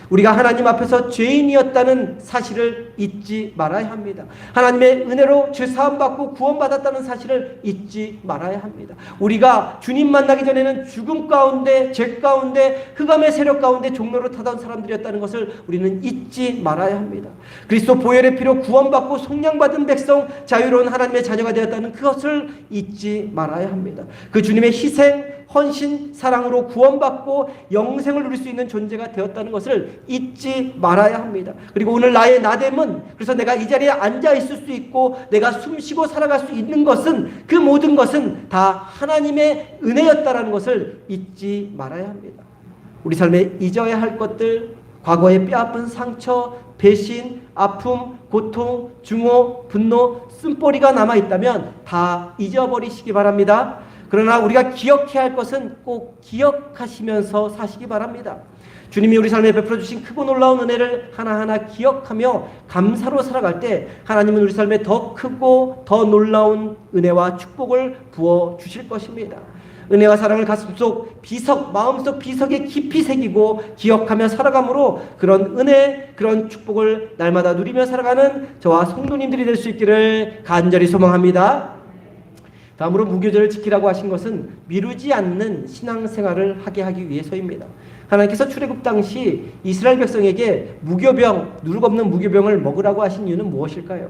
우리가 하나님 앞에서 죄인이었다는 사실을 잊지 말아야 합니다. 하나님의 은혜로 죄 사함 받고 구원받았다는 사실을 잊지 말아야 합니다. 우리가 주님 만나기 전에는 죽음 가운데, 죄 가운데, 흑암의 세력 가운데 종로를 타던 사람들이었다는 것을 우리는 잊지 말아야 합니다. 그리스도 보혈의 피로 구원받고 속량받은 백성, 자유로운 하나님의 자녀가 되었다는 그것을 잊지 말아야 합니다. 그 주님의 희생, 헌신, 사랑으로 구원받고 영생을 누릴 수 있는 존재가 되었다는 것을 잊지 말아야 합니다. 그리고 오늘 나의 나됨은, 그래서 내가 이 자리에 앉아 있을 수 있고 내가 숨쉬고 살아갈 수 있는 것은, 그 모든 것은 다 하나님의 은혜였다라는 것을 잊지 말아야 합니다. 우리 삶에 잊어야 할 것들, 과거의 뼈아픈 상처, 배신, 아픔, 고통, 증오, 분노, 쓴뿌리가 남아있다면 다 잊어버리시기 바랍니다. 그러나 우리가 기억해야 할 것은 꼭 기억하시면서 사시기 바랍니다. 주님이 우리 삶에 베풀어 주신 크고 놀라운 은혜를 하나하나 기억하며 감사로 살아갈 때 하나님은 우리 삶에 더 크고 더 놀라운 은혜와 축복을 부어 주실 것입니다. 은혜와 사랑을 가슴속 비석, 마음속 비석에 깊이 새기고 기억하며 살아감으로 그런 은혜, 그런 축복을 날마다 누리며 살아가는 저와 성도님들이 될 수 있기를 간절히 소망합니다. 다음으로 무교절을 지키라고 하신 것은 미루지 않는 신앙생활을 하게 하기 위해서입니다. 하나님께서 출애굽 당시 이스라엘 백성에게 무교병, 누룩 없는 무교병을 먹으라고 하신 이유는 무엇일까요?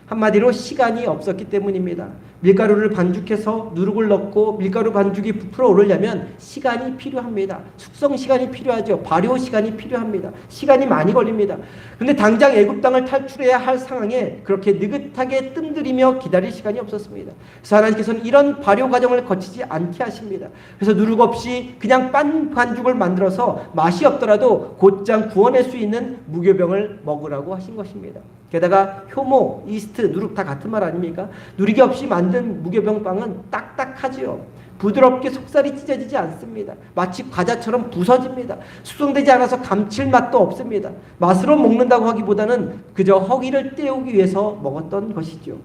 한마디로 시간이 없었기 때문입니다. 밀가루를 반죽해서 누룩을 넣고 밀가루 반죽이 부풀어 오르려면 시간이 필요합니다. 숙성 시간이 필요하죠. 발효 시간이 필요합니다. 시간이 많이 걸립니다. 그런데 당장 애굽 땅을 탈출해야 할 상황에 그렇게 느긋하게 뜸들이며 기다릴 시간이 없었습니다. 그래서 하나님께서는 이런 발효 과정을 거치지 않게 하십니다. 그래서 누룩 없이 그냥 빤 반죽을 만들어서 맛이 없더라도 곧장 구워낼 수 있는 무교병을 먹으라고 하신 것입니다. 게다가 효모, 이스트, 누룩 다 같은 말 아닙니까? 누룩이 없이 만든 무교병빵은 딱딱하지요. 부드럽게 속살이 찢어지지 않습니다. 마치 과자처럼 부서집니다. 숙성되지 않아서 감칠맛도 없습니다. 맛으로 먹는다고 하기보다는 그저 허기를 때우기 위해서 먹었던 것이죠.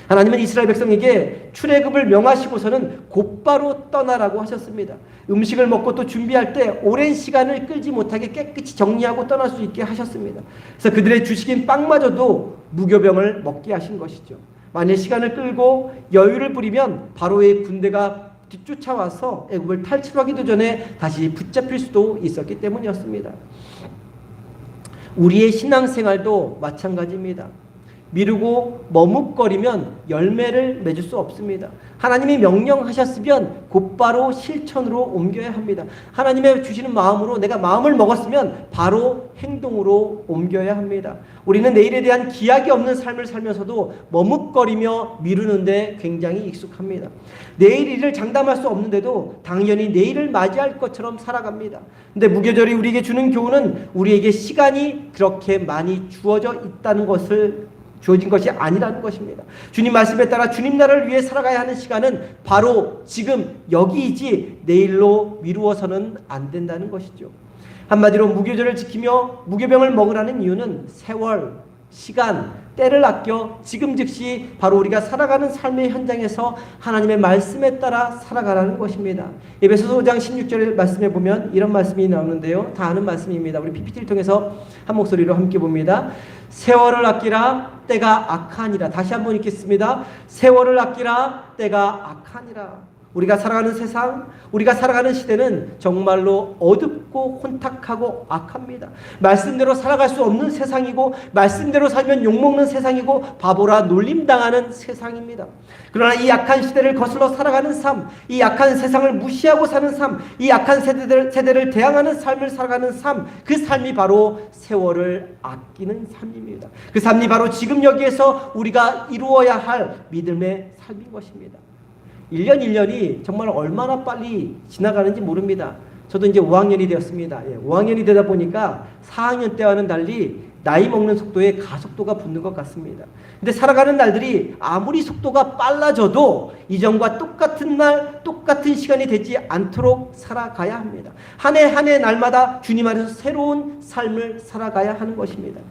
하나님은 이스라엘 백성에게 출애굽을 명하시고서는 곧바로 떠나라고 하셨습니다. 음식을 먹고 또 준비할 때 오랜 시간을 끌지 못하게 깨끗이 정리하고 떠날 수 있게 하셨습니다. 그래서 그들의 주식인 빵마저도 무교병을 먹게 하신 것이죠. 만일 시간을 끌고 여유를 부리면 바로의 군대가 뒤쫓아와서 애굽을 탈출하기도 전에 다시 붙잡힐 수도 있었기 때문이었습니다. 우리의 신앙생활도 마찬가지입니다. 미루고 머뭇거리면 열매를 맺을 수 없습니다. 하나님이 명령하셨으면 곧바로 실천으로 옮겨야 합니다. 하나님의 주시는 마음으로 내가 마음을 먹었으면 바로 행동으로 옮겨야 합니다. 우리는 내일에 대한 기약이 없는 삶을 살면서도 머뭇거리며 미루는데 굉장히 익숙합니다. 내일 일을 장담할 수 없는데도 당연히 내일을 맞이할 것처럼 살아갑니다. 근데 무교절이 우리에게 주는 교훈은 우리에게 시간이 그렇게 많이 주어진 것이 아니라는 것입니다. 주님 말씀에 따라 주님 나라를 위해 살아가야 하는 시간은 바로 지금 여기이지 내일로 미루어서는 안 된다는 것이죠. 한마디로 무교절을 지키며 무교병을 먹으라는 이유는 세월, 시간, 때를 아껴 지금 즉시 바로 우리가 살아가는 삶의 현장에서 하나님의 말씀에 따라 살아가라는 것입니다. 에베소서 5장 16절 말씀에 보면 이런 말씀이 나오는데요. 다 아는 말씀입니다. 우리 PPT를 통해서 한 목소리로 함께 봅니다. 세월을 아끼라 때가 악하니라. 다시 한번 읽겠습니다. 세월을 아끼라 때가 악하니라. 우리가 살아가는 세상, 우리가 살아가는 시대는 정말로 어둡고 혼탁하고 악합니다. 말씀대로 살아갈 수 없는 세상이고 말씀대로 살면 욕먹는 세상이고 바보라 놀림당하는 세상입니다. 그러나 이 약한 시대를 거슬러 살아가는 삶, 이 약한 세상을 무시하고 사는 삶, 이 약한 세대를 대항하는 삶을 살아가는 삶, 그 삶이 바로 세월을 아끼는 삶입니다. 그 삶이 바로 지금 여기에서 우리가 이루어야 할 믿음의 삶인 것입니다. 1년 1년이 정말 얼마나 빨리 지나가는지 모릅니다. 저도 이제 5학년이 되었습니다. 5학년이 되다 보니까 4학년 때와는 달리 나이 먹는 속도에 가속도가 붙는 것 같습니다. 근데 살아가는 날들이 아무리 속도가 빨라져도 이전과 똑같은 날, 똑같은 시간이 되지 않도록 살아가야 합니다. 한 해 한 해 날마다 주님 안에서 새로운 삶을 살아가야 하는 것입니다.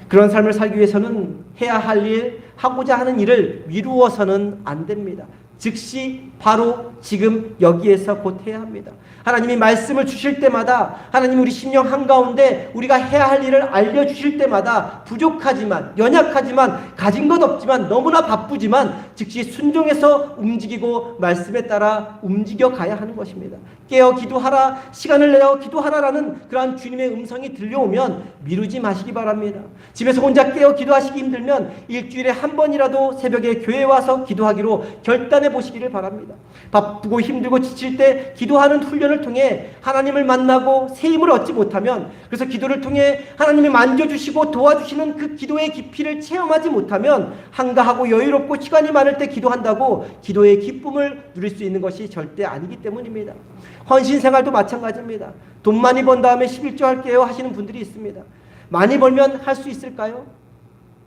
그런 삶을 살기 위해서는 해야 할 일, 하고자 하는 일을 미루어서는 안 됩니다. 즉시 바로 지금 여기에서 곧 해야 합니다. 하나님이 말씀을 주실 때마다 하나님 우리 심령 한가운데 우리가 해야 할 일을 알려주실 때마다 부족하지만 연약하지만 가진 것 없지만 너무나 바쁘지만 즉시 순종해서 움직이고 말씀에 따라 움직여 가야 하는 것입니다. 깨어 기도하라, 시간을 내어 기도하라라는 그러한 주님의 음성이 들려오면 미루지 마시기 바랍니다. 집에서 혼자 깨어 기도하시기 힘들면 일주일에 한 번이라도 새벽에 교회에 와서 기도하기로 결단해 보시기를 바랍니다. 바쁘고 힘들고 지칠 때 기도하는 훈련을 통해 하나님을 만나고 새 힘을 얻지 못하면, 그래서 기도를 통해 하나님이 만져주시고 도와주시는 그 기도의 깊이를 체험하지 못하면 한가하고 여유롭고 시간이 많을 때 기도한다고 기도의 기쁨을 누릴 수 있는 것이 절대 아니기 때문입니다. 헌신생활도 마찬가지입니다. 돈 많이 번 다음에 11조 할게요 하시는 분들이 있습니다. 많이 벌면 할 수 있을까요?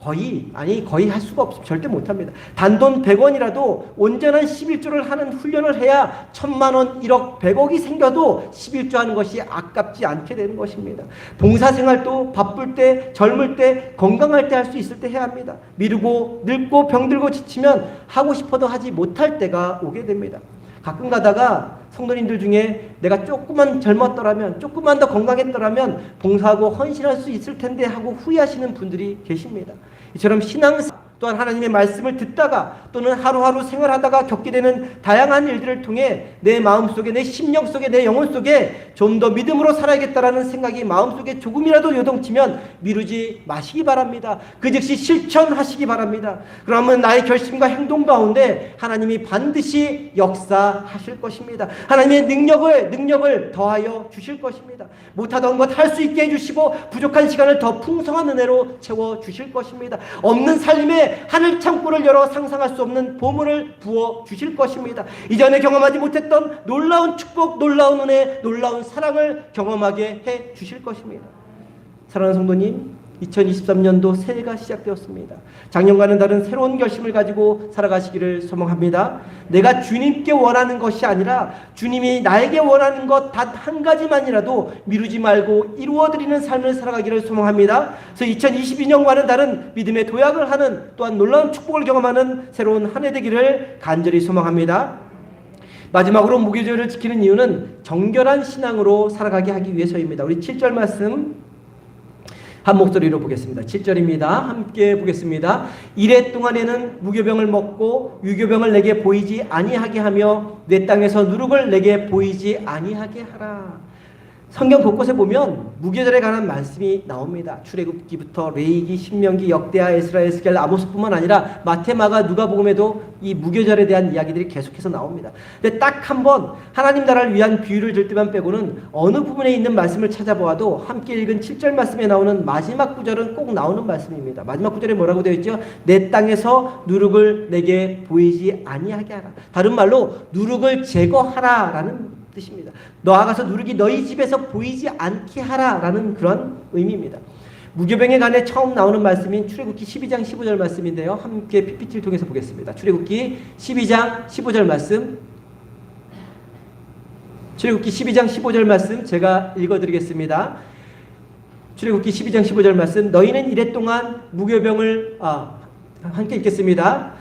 거의 할 수가 없습니다. 절대 못합니다. 단돈 100원이라도 온전한 11조를 하는 훈련을 해야 1000만 원, 1억, 100억이 생겨도 11조 하는 것이 아깝지 않게 되는 것입니다. 봉사생활도 바쁠 때, 젊을 때, 건강할 때 할 수 있을 때 해야 합니다. 미루고 늙고 병들고 지치면 하고 싶어도 하지 못할 때가 오게 됩니다. 가끔 가다가 성도님들 중에 내가 조금만 젊었더라면, 조금만 더 건강했더라면 봉사하고 헌신할 수 있을 텐데 하고 후회하시는 분들이 계십니다. 이처럼 신앙사 또한 하나님의 말씀을 듣다가 또는 하루하루 생활하다가 겪게 되는 다양한 일들을 통해 내 마음속에, 내 심령 속에, 내 영혼 속에 좀 더 믿음으로 살아야겠다라는 생각이 마음속에 조금이라도 요동치면 미루지 마시기 바랍니다. 그 즉시 실천하시기 바랍니다. 그러면 나의 결심과 행동 가운데 하나님이 반드시 역사하실 것입니다. 하나님의 능력을 더하여 주실 것입니다. 못하던 것 할 수 있게 해주시고 부족한 시간을 더 풍성한 은혜로 채워주실 것입니다. 없는 삶에 하늘 창고를 열어 상상할 수 없는 보물을 부어 주실 것입니다. 이전에 경험하지 못했던 놀라운 축복, 놀라운 은혜, 놀라운 사랑을 경험하게 해 주실 것입니다. 사랑하는 성도님, 2023년도 새해가 시작되었습니다. 작년과는 다른 새로운 결심을 가지고 살아가시기를 소망합니다. 내가 주님께 원하는 것이 아니라 주님이 나에게 원하는 것 단 한 가지만이라도 미루지 말고 이루어드리는 삶을 살아가기를 소망합니다. 그래서 2022년과는 다른 믿음의 도약을 하는 또한 놀라운 축복을 경험하는 새로운 한 해 되기를 간절히 소망합니다. 마지막으로 무교절을 지키는 이유는 정결한 신앙으로 살아가게 하기 위해서입니다. 우리 7절 말씀 한 목소리로 보겠습니다. 7절입니다. 함께 보겠습니다. 이래 동안에는 무교병을 먹고 유교병을 내게 보이지 아니하게 하며 내 땅에서 누룩을 내게 보이지 아니하게 하라. 성경 곳곳에 보면 무교절에 관한 말씀이 나옵니다. 출애굽기부터 레위기, 신명기, 역대하, 에스라, 에스겔, 아모스뿐만 아니라 마태, 마가, 누가복음에도 이 무교절에 대한 이야기들이 계속해서 나옵니다. 근데 딱 한 번 하나님 나라를 위한 비유를 들 때만 빼고는 어느 부분에 있는 말씀을 찾아보아도 함께 읽은 7절 말씀에 나오는 마지막 구절은 꼭 나오는 말씀입니다. 마지막 구절에 뭐라고 되어 있죠? 내 땅에서 누룩을 내게 보이지 아니하게 하라. 다른 말로 누룩을 제거하라라는 뜻입니다. 나아가서 누룩이 너희 집에서 보이지 않게 하라라는 그런 의미입니다. 무교병에 관해 처음 나오는 말씀인 출애굽기 12장 15절 말씀인데요. 함께 PPT를 통해서 보겠습니다. 출애굽기 12장 15절 말씀. 출애굽기 12장 15절 말씀 제가 읽어드리겠습니다. 출애굽기 12장 15절 말씀. 너희는 이랫동안 무교병을 함께 읽겠습니다.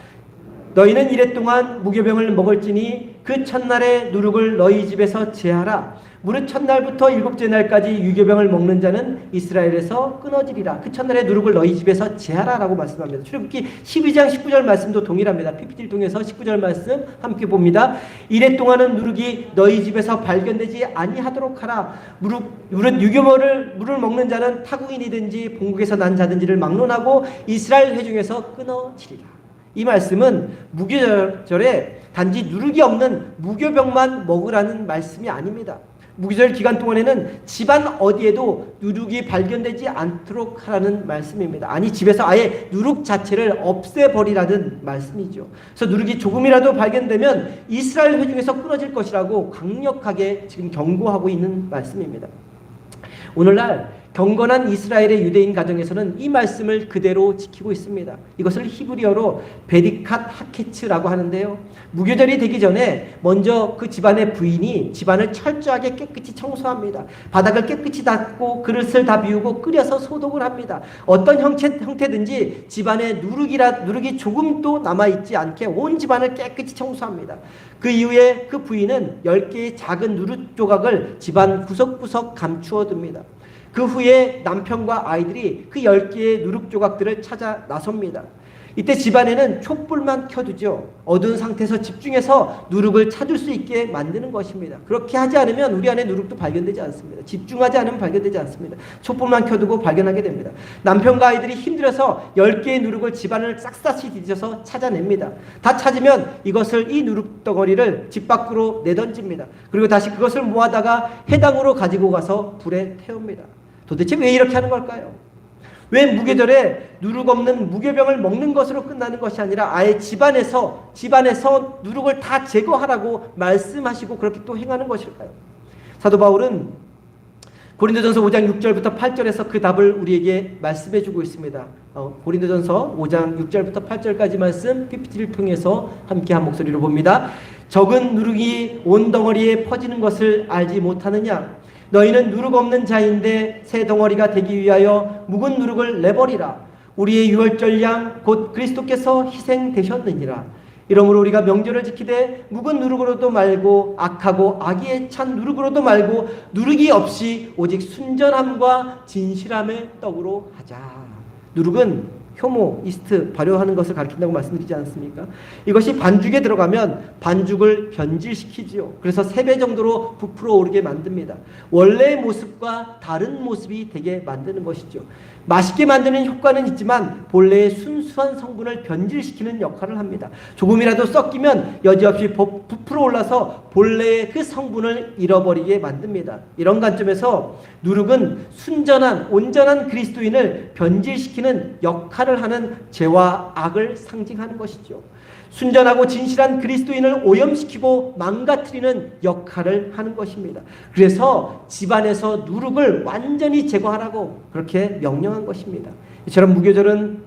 너희는 이랫동안 무교병을 먹을지니 그 첫날에 누룩을 너희 집에서 제하라. 무릇 첫날부터 일곱째 날까지 유교병을 먹는 자는 이스라엘에서 끊어지리라. 그 첫날에 누룩을 너희 집에서 제하라라고 말씀합니다. 출애굽기 12장 19절 말씀도 동일합니다. PPT를 통해서 19절 말씀 함께 봅니다. 이랫동안은 누룩이 너희 집에서 발견되지 아니하도록 하라. 무릇 물을 먹는 자는 타국인이든지 본국에서 난 자든지를 막론하고 이스라엘 회중에서 끊어지리라. 이 말씀은 무교절에 단지 누룩이 없는 무교병만 먹으라는 말씀이 아닙니다. 무교절 기간 동안에는 집안 어디에도 누룩이 발견되지 않도록 하라는 말씀입니다. 아니, 집에서 아예 누룩 자체를 없애버리라는 말씀이죠. 그래서 누룩이 조금이라도 발견되면 이스라엘 회중에서 끊어질 것이라고 강력하게 지금 경고하고 있는 말씀입니다. 오늘날 경건한 이스라엘의 유대인 가정에서는 이 말씀을 그대로 지키고 있습니다. 이것을 히브리어로 베리캇 하케츠라고 하는데요. 무교절이 되기 전에 먼저 그 집안의 부인이 집안을 철저하게 깨끗이 청소합니다. 바닥을 깨끗이 닦고 그릇을 다 비우고 끓여서 소독을 합니다. 어떤 형태든지 집안에 누룩이 조금도 남아있지 않게 온 집안을 깨끗이 청소합니다. 그 이후에 그 부인은 10개의 작은 누룩 조각을 집안 구석구석 감추어 둡니다. 그 후에 남편과 아이들이 그 10개의 누룩 조각들을 찾아 나섭니다. 이때 집안에는 촛불만 켜두죠. 어두운 상태에서 집중해서 누룩을 찾을 수 있게 만드는 것입니다. 그렇게 하지 않으면 우리 안에 누룩도 발견되지 않습니다. 집중하지 않으면 발견되지 않습니다. 촛불만 켜두고 발견하게 됩니다. 남편과 아이들이 힘들어서 10개의 누룩을 집안을 싹싹이 뒤져서 찾아냅니다. 다 찾으면 이 누룩 덩어리를 집 밖으로 내던집니다. 그리고 다시 그것을 모아다가 해당으로 가지고 가서 불에 태웁니다. 도대체 왜 이렇게 하는 걸까요? 왜 무교절에 누룩 없는 무교병을 먹는 것으로 끝나는 것이 아니라 아예 집안에서 누룩을 다 제거하라고 말씀하시고 그렇게 또 행하는 것일까요? 사도 바울은 고린도전서 5장 6절부터 8절에서 그 답을 우리에게 말씀해 주고 있습니다. 고린도전서 5장 6절부터 8절까지 말씀 PPT를 통해서 함께 한 목소리로 봅니다. 적은 누룩이 온 덩어리에 퍼지는 것을 알지 못하느냐? 너희는 누룩 없는 자인데 새 덩어리가 되기 위하여 묵은 누룩을 내버리라. 우리의 유월절 양 곧 그리스도께서 희생되셨느니라. 이러므로 우리가 명절을 지키되 묵은 누룩으로도 말고 악하고 악의에 찬 누룩으로도 말고 누룩이 없이 오직 순전함과 진실함의 떡으로 하자. 누룩은 효모, 이스트 발효하는 것을 가리킨다고 말씀드리지 않습니까? 이것이 반죽에 들어가면 반죽을 변질시키지요. 그래서 3배 정도로 부풀어 오르게 만듭니다. 원래의 모습과 다른 모습이 되게 만드는 것이죠. 맛있게 만드는 효과는 있지만 본래의 순수한 성분을 변질시키는 역할을 합니다. 조금이라도 섞이면 여지없이 부풀어 올라서 본래의 그 성분을 잃어버리게 만듭니다. 이런 관점에서 누룩은 순전한 온전한 그리스도인을 변질시키는 역할을 하는 죄와 악을 상징하는 것이죠. 순전하고 진실한 그리스도인을 오염시키고 망가뜨리는 역할을 하는 것입니다. 그래서 집안에서 누룩을 완전히 제거하라고 그렇게 명령한 것입니다. 이처럼 무교절은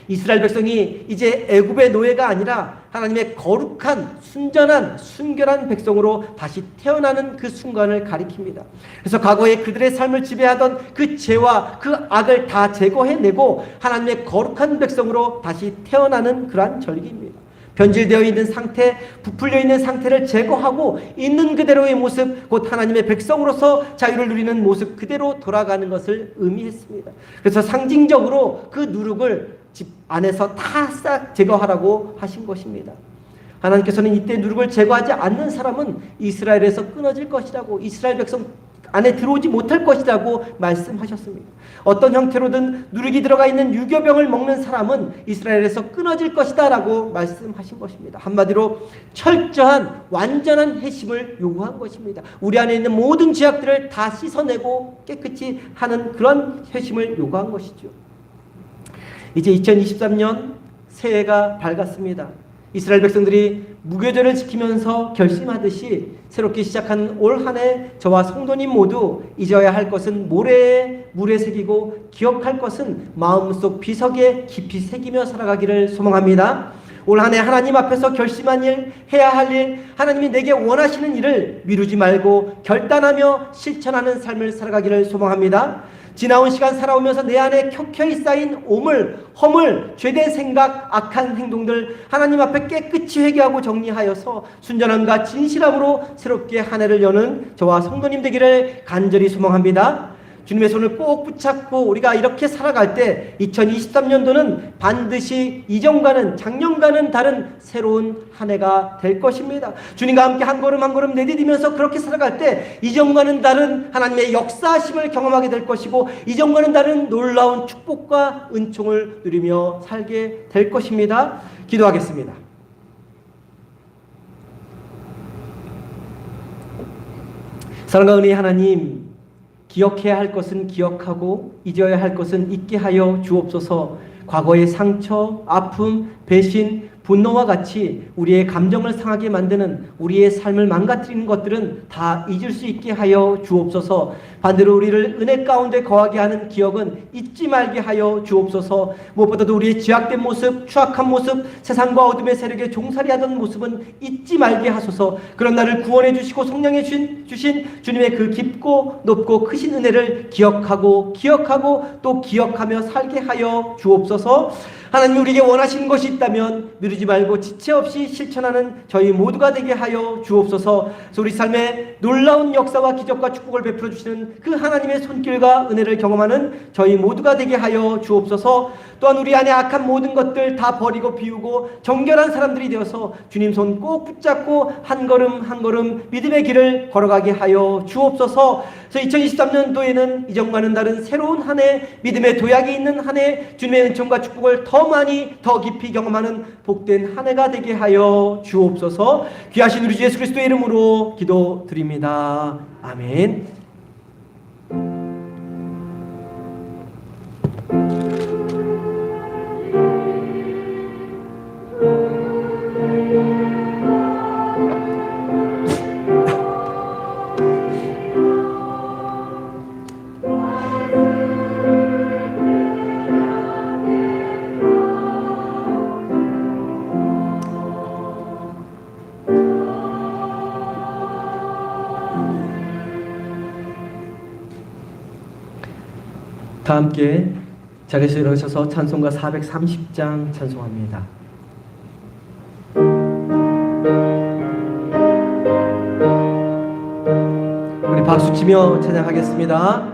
이스라엘 백성이 이제 애굽의 노예가 아니라 하나님의 거룩한 순전한 순결한 백성으로 다시 태어나는 그 순간을 가리킵니다. 그래서 과거에 그들의 삶을 지배하던 그 죄와 그 악을 다 제거해내고 하나님의 거룩한 백성으로 다시 태어나는 그러한 절기입니다. 변질되어 있는 상태, 부풀려 있는 상태를 제거하고 있는 그대로의 모습, 곧 하나님의 백성으로서 자유를 누리는 모습 그대로 돌아가는 것을 의미했습니다. 그래서 상징적으로 그 누룩을 집 안에서 다 싹 제거하라고 하신 것입니다. 하나님께서는 이때 누룩을 제거하지 않는 사람은 이스라엘에서 끊어질 것이라고, 이스라엘 백성 안에 들어오지 못할 것이라고 말씀하셨습니다. 어떤 형태로든 누룩이 들어가 있는 유교병을 먹는 사람은 이스라엘에서 끊어질 것이다 라고 말씀하신 것입니다. 한마디로 철저한 완전한 회심을 요구한 것입니다. 우리 안에 있는 모든 죄악들을 다 씻어내고 깨끗이 하는 그런 회심을 요구한 것이죠. 이제 2023년 새해가 밝았습니다. 이스라엘 백성들이 무교절을 지키면서 결심하듯이 새롭게 시작한 올 한 해 저와 성도님 모두 잊어야 할 것은 모래에 물에 새기고 기억할 것은 마음속 비석에 깊이 새기며 살아가기를 소망합니다. 올 한 해 하나님 앞에서 결심한 일, 해야 할 일, 하나님이 내게 원하시는 일을 미루지 말고 결단하며 실천하는 삶을 살아가기를 소망합니다. 지나온 시간 살아오면서 내 안에 켜켜이 쌓인 오물, 허물, 죄된 생각, 악한 행동들 하나님 앞에 깨끗이 회개하고 정리하여서 순전함과 진실함으로 새롭게 한 해를 여는 저와 성도님 되기를 간절히 소망합니다. 주님의 손을 꼭 붙잡고 우리가 이렇게 살아갈 때 2023년도는 반드시 이전과는 작년과는 다른 새로운 한 해가 될 것입니다. 주님과 함께 한 걸음 한 걸음 내디디면서 그렇게 살아갈 때 이전과는 다른 하나님의 역사하심을 경험하게 될 것이고 이전과는 다른 놀라운 축복과 은총을 누리며 살게 될 것입니다. 기도하겠습니다. 사랑과 은혜의 하나님, 기억해야 할 것은 기억하고 잊어야 할 것은 잊게 하여 주옵소서. 과거의 상처, 아픔, 배신, 분노와 같이 우리의 감정을 상하게 만드는 우리의 삶을 망가뜨리는 것들은 다 잊을 수 있게 하여 주옵소서. 반대로 우리를 은혜 가운데 거하게 하는 기억은 잊지 말게 하여 주옵소서. 무엇보다도 우리의 죄악된 모습, 추악한 모습, 세상과 어둠의 세력에 종살이하던 모습은 잊지 말게 하소서. 그런 나를 구원해 주시고 성령해 주신 주님의 그 깊고 높고 크신 은혜를 기억하고 또 기억하며 살게 하여 주옵소서. 하나님, 우리에게 원하시는 것이 있다면 미루지 말고 지체 없이 실천하는 저희 모두가 되게 하여 주옵소서. 그래서 우리 삶에 놀라운 역사와 기적과 축복을 베풀어 주시는 그 하나님의 손길과 은혜를 경험하는 저희 모두가 되게 하여 주옵소서. 또한 우리 안에 악한 모든 것들 다 버리고 비우고 정결한 사람들이 되어서 주님 손 꼭 붙잡고 한 걸음 한 걸음 믿음의 길을 걸어가게 하여 주옵소서. 그래서 2023년도에는 이전과는 다른 새로운 한 해, 믿음의 도약이 있는 한 해, 주님의 은총과 축복을 더 많이 더 깊이 경험하는 복된 한 해가 되게 하여 주옵소서. 귀하신 우리 주 예수 그리스도의 이름으로 기도드립니다. 아멘. 다 함께 자리에서 일어나셔서 찬송가 430장 찬송합니다. 우리 박수치며 찬양하겠습니다.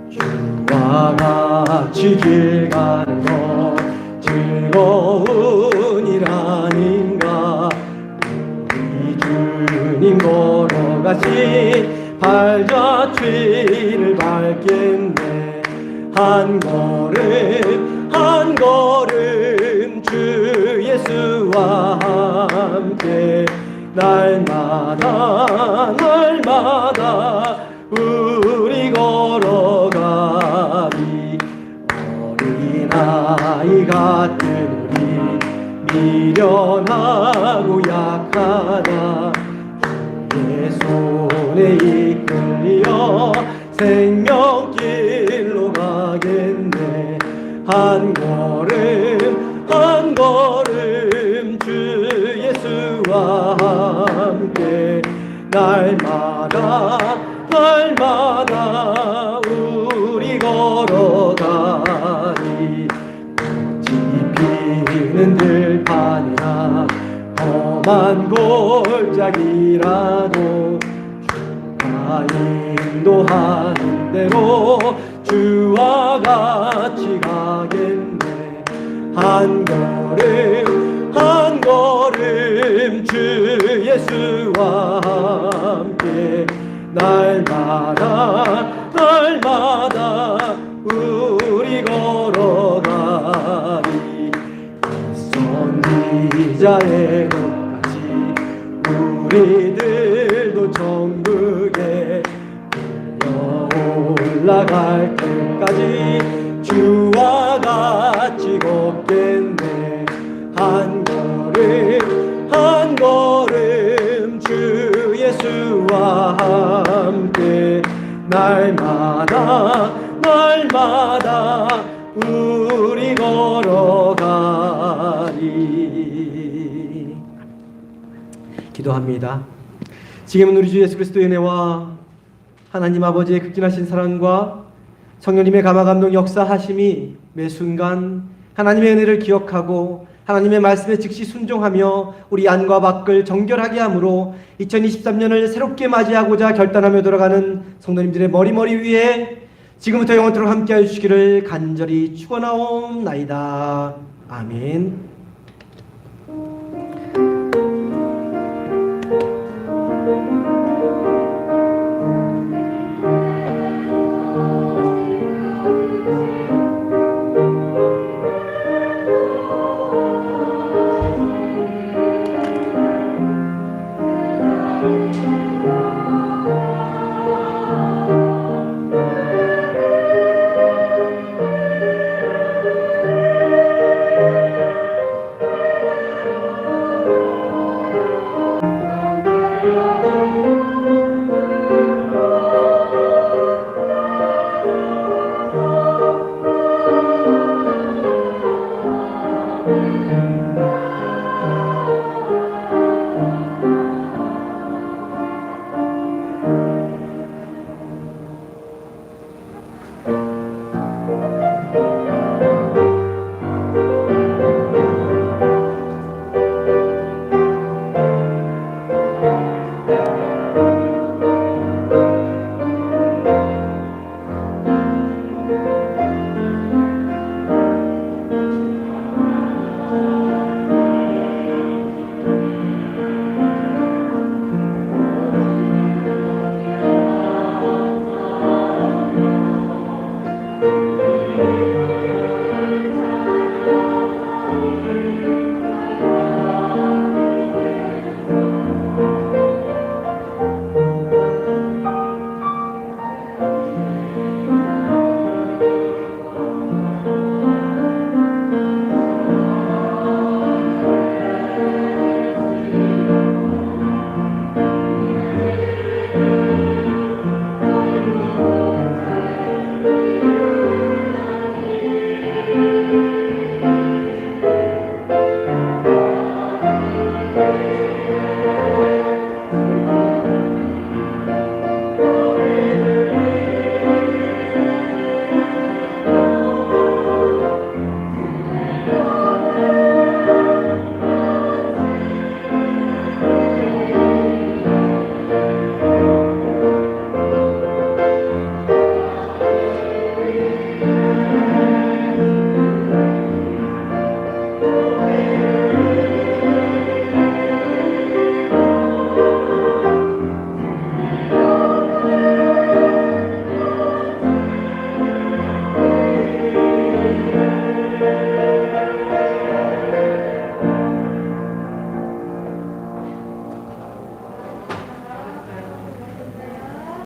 주와 같이 길 가는 것 즐거운 일 아닌가. 우리 주님 걸어가신 발자취를 밟겠네. 한 걸음 주 예수와 함께 날마다 우리 걸어가리. 어린아이 같은 우리 미련하고 약하다. 주의 손에 이끌려 생명길로 가겠네. 한 걸음 주 예수와 함께 날마다 우리 걸어가리. 꽃이 피는 들판이나 험한 골짜기라도 주가 인도하는 대로 주와 같이 가겠네. 한 걸음 주 예수와 함께 날마다 우리 걸어가리. 선지자의 것까지 우리들도 천국에 올라갈 때까지 주와 같이 걷겠네. 한 걸음 주 예수와 함께 날마다 우리 걸어가리. 기도합니다. 지금은 우리 주 예수 그리스도의 은혜와 하나님 아버지의 극진하신 사랑과 성령님의 감화감동 역사하심이 매 순간 하나님의 은혜를 기억하고 하나님의 말씀에 즉시 순종하며 우리 안과 밖을 정결하게 함으로 2023년을 새롭게 맞이하고자 결단하며 돌아가는 성도님들의 머리 위에 지금부터 영원토록 함께하여 주시기를 간절히 축원하옵나이다. 아멘.